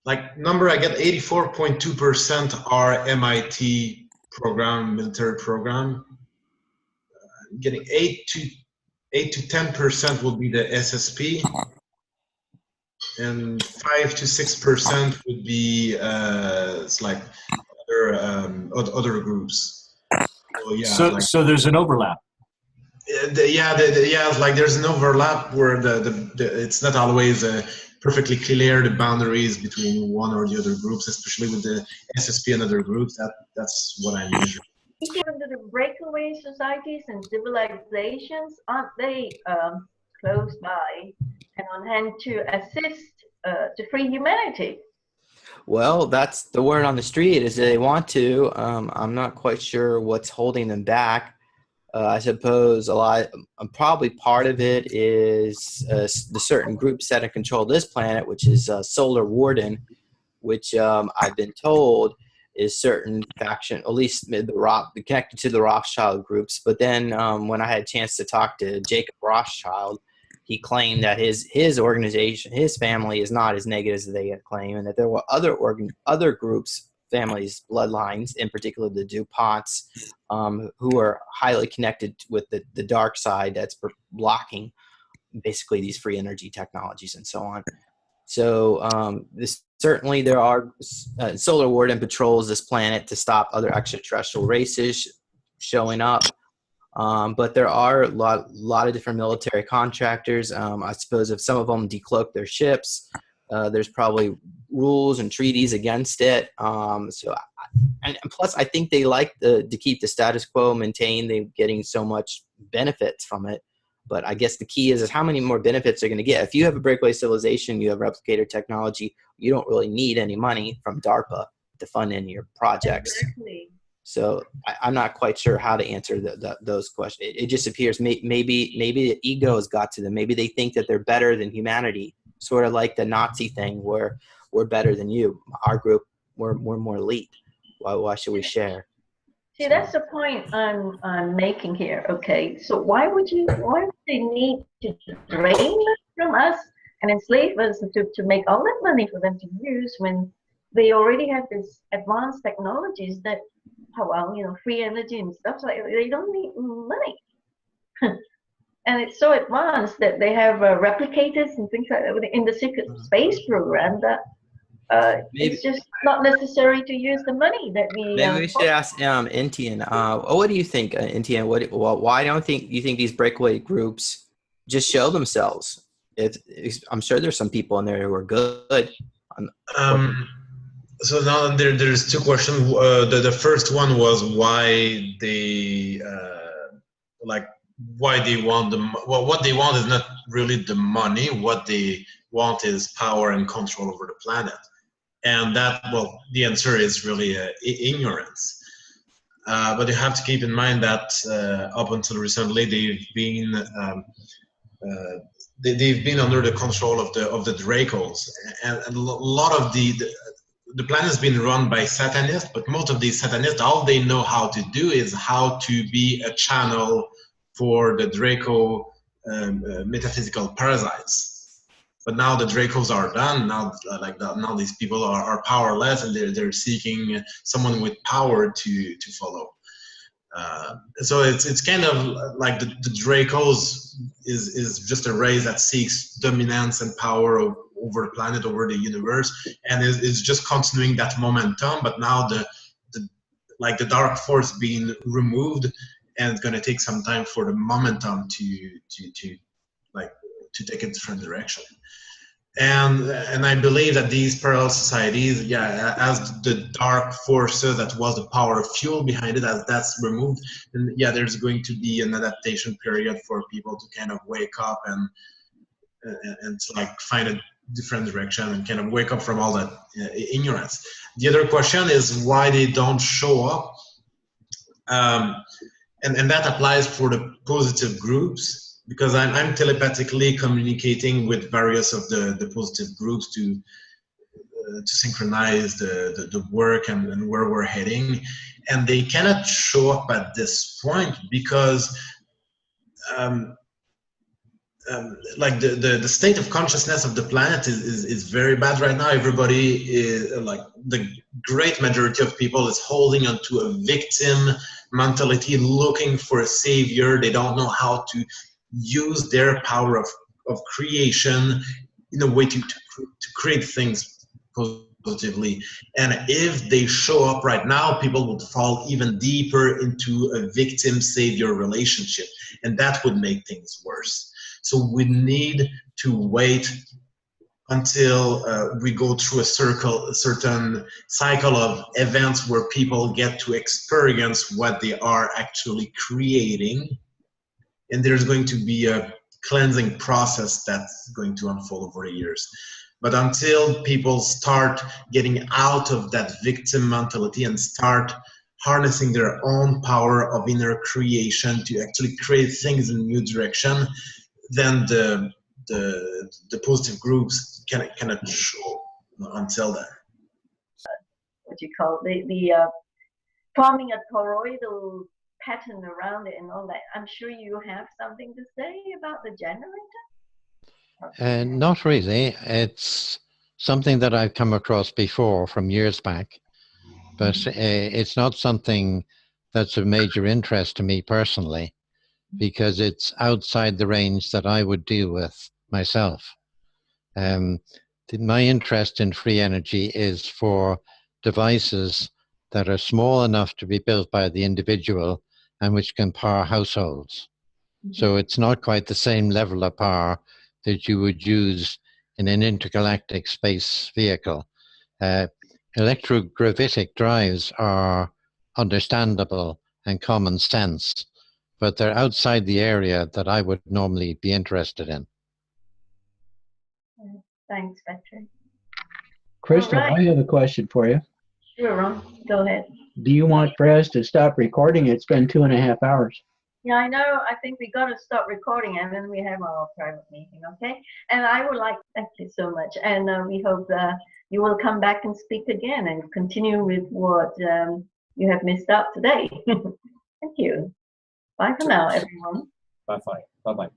like number, I get 84.2% are MIT program, military program. Getting 8 to 10% will be the SSP, and 5 to 6% would be it's like other groups. So there's an overlap. Like there's an overlap where it's not always perfectly clear the boundaries between one or the other groups, especially with the SSP and other groups. That's what I measure. Under the breakaway societies and civilizations, aren't they close by and on hand to assist to free humanity? Well, that's the word on the street is they want to. I'm not quite sure what's holding them back. I suppose probably part of it is the certain groups that control this planet, which is Solar Warden, which I've been told is certain faction, at least connected to the Rothschild groups. But then when I had a chance to talk to Jacob Rothschild, he claimed that his organization, his family is not as negative as they claim, and that there were other groups, families, bloodlines, in particular the DuPonts, who are highly connected with the dark side that's blocking basically these free energy technologies and so on. So certainly there are Solar Warden patrols this planet to stop other extraterrestrial races showing up. But there are a lot of different military contractors. I suppose if some of them decloak their ships, there's probably rules and treaties against it. And plus, I think they like to keep the status quo maintained. They're getting so much benefits from it. But I guess the key is how many more benefits they're going to get. If you have a breakaway civilization, you have replicator technology, you don't really need any money from DARPA to fund any of your projects. Exactly. So I'm not quite sure how to answer those questions. It just appears maybe the ego has got to them. Maybe they think that they're better than humanity, sort of like the Nazi thing where we're better than you. Our group, we're more elite. Why should we share? See, that's the point I'm making here. Okay, so why would they need to drain us from us and enslave us to make all that money for them to use when they already have this advanced technologies that, free energy and stuff, so they don't need money. And it's so advanced that they have replicators and things like that in the secret space program that it's just not necessary to use the money that we. Maybe we should ask Intian. What do you think, Intian? Why don't you think these breakaway groups just show themselves? I'm sure there's some people in there who are good. So now there's two questions. The first one was why they why they want what they want is not really the money. What they want is power and control over the planet. And that, the answer is really ignorance. But you have to keep in mind that up until recently, they've been under the control of the Dracos, and a lot of the planet has been run by Satanists. But most of these Satanists, all they know how to do is how to be a channel for the Draco metaphysical parasites. But now the Dracos are done. Now these people are powerless, and they're seeking someone with power to follow. So it's kind of like the Dracos is just a race that seeks dominance and power over the planet, over the universe, and is just continuing that momentum. But now the dark force being removed, and it's going to take some time for the momentum to take a different direction. And I believe that these parallel societies, as the dark forces that was the power fuel behind it, as that's removed, then there's going to be an adaptation period for people to kind of wake up and to find a different direction and kind of wake up from all that ignorance. The other question is why they don't show up, and that applies for the positive groups. Because I'm telepathically communicating with various of the positive groups to synchronize the work and where we're heading, and they cannot show up at this point because the state of consciousness of the planet is very bad right now. Everybody is the great majority of people is holding onto a victim mentality, looking for a savior. They don't know how to use their power of creation in a way to create things positively. And if they show up right now, people would fall even deeper into a victim-savior relationship, and that would make things worse. So we need to wait until we go through a certain cycle of events where people get to experience what they are actually creating. And there's going to be a cleansing process that's going to unfold over the years. But until people start getting out of that victim mentality and start harnessing their own power of inner creation to actually create things in a new direction, then the positive groups cannot show until then. what you call the forming a toroidal pattern around it and all that. I'm sure you have something to say about the generator. Not really. It's something that I've come across before from years back, but it's not something that's of major interest to me personally, because it's outside the range that I would deal with myself. My interest in free energy is for devices that are small enough to be built by the individual and which can power households. So it's not quite the same level of power that you would use in an intergalactic space vehicle. Electrogravitic drives are understandable and common sense, but they're outside the area that I would normally be interested in. Thanks, Patrick. Crystal, All right. I have a question for you. Sure, Ron. Go ahead. Do you want Prez to stop recording? It's been 2.5 hours. Yeah, I know. I think we got to stop recording and then we have our private meeting, okay? And I would like, thank you so much. And we hope that you will come back and speak again and continue with what you have missed out today. Thank you. Bye for now, everyone. Bye-bye. Bye-bye.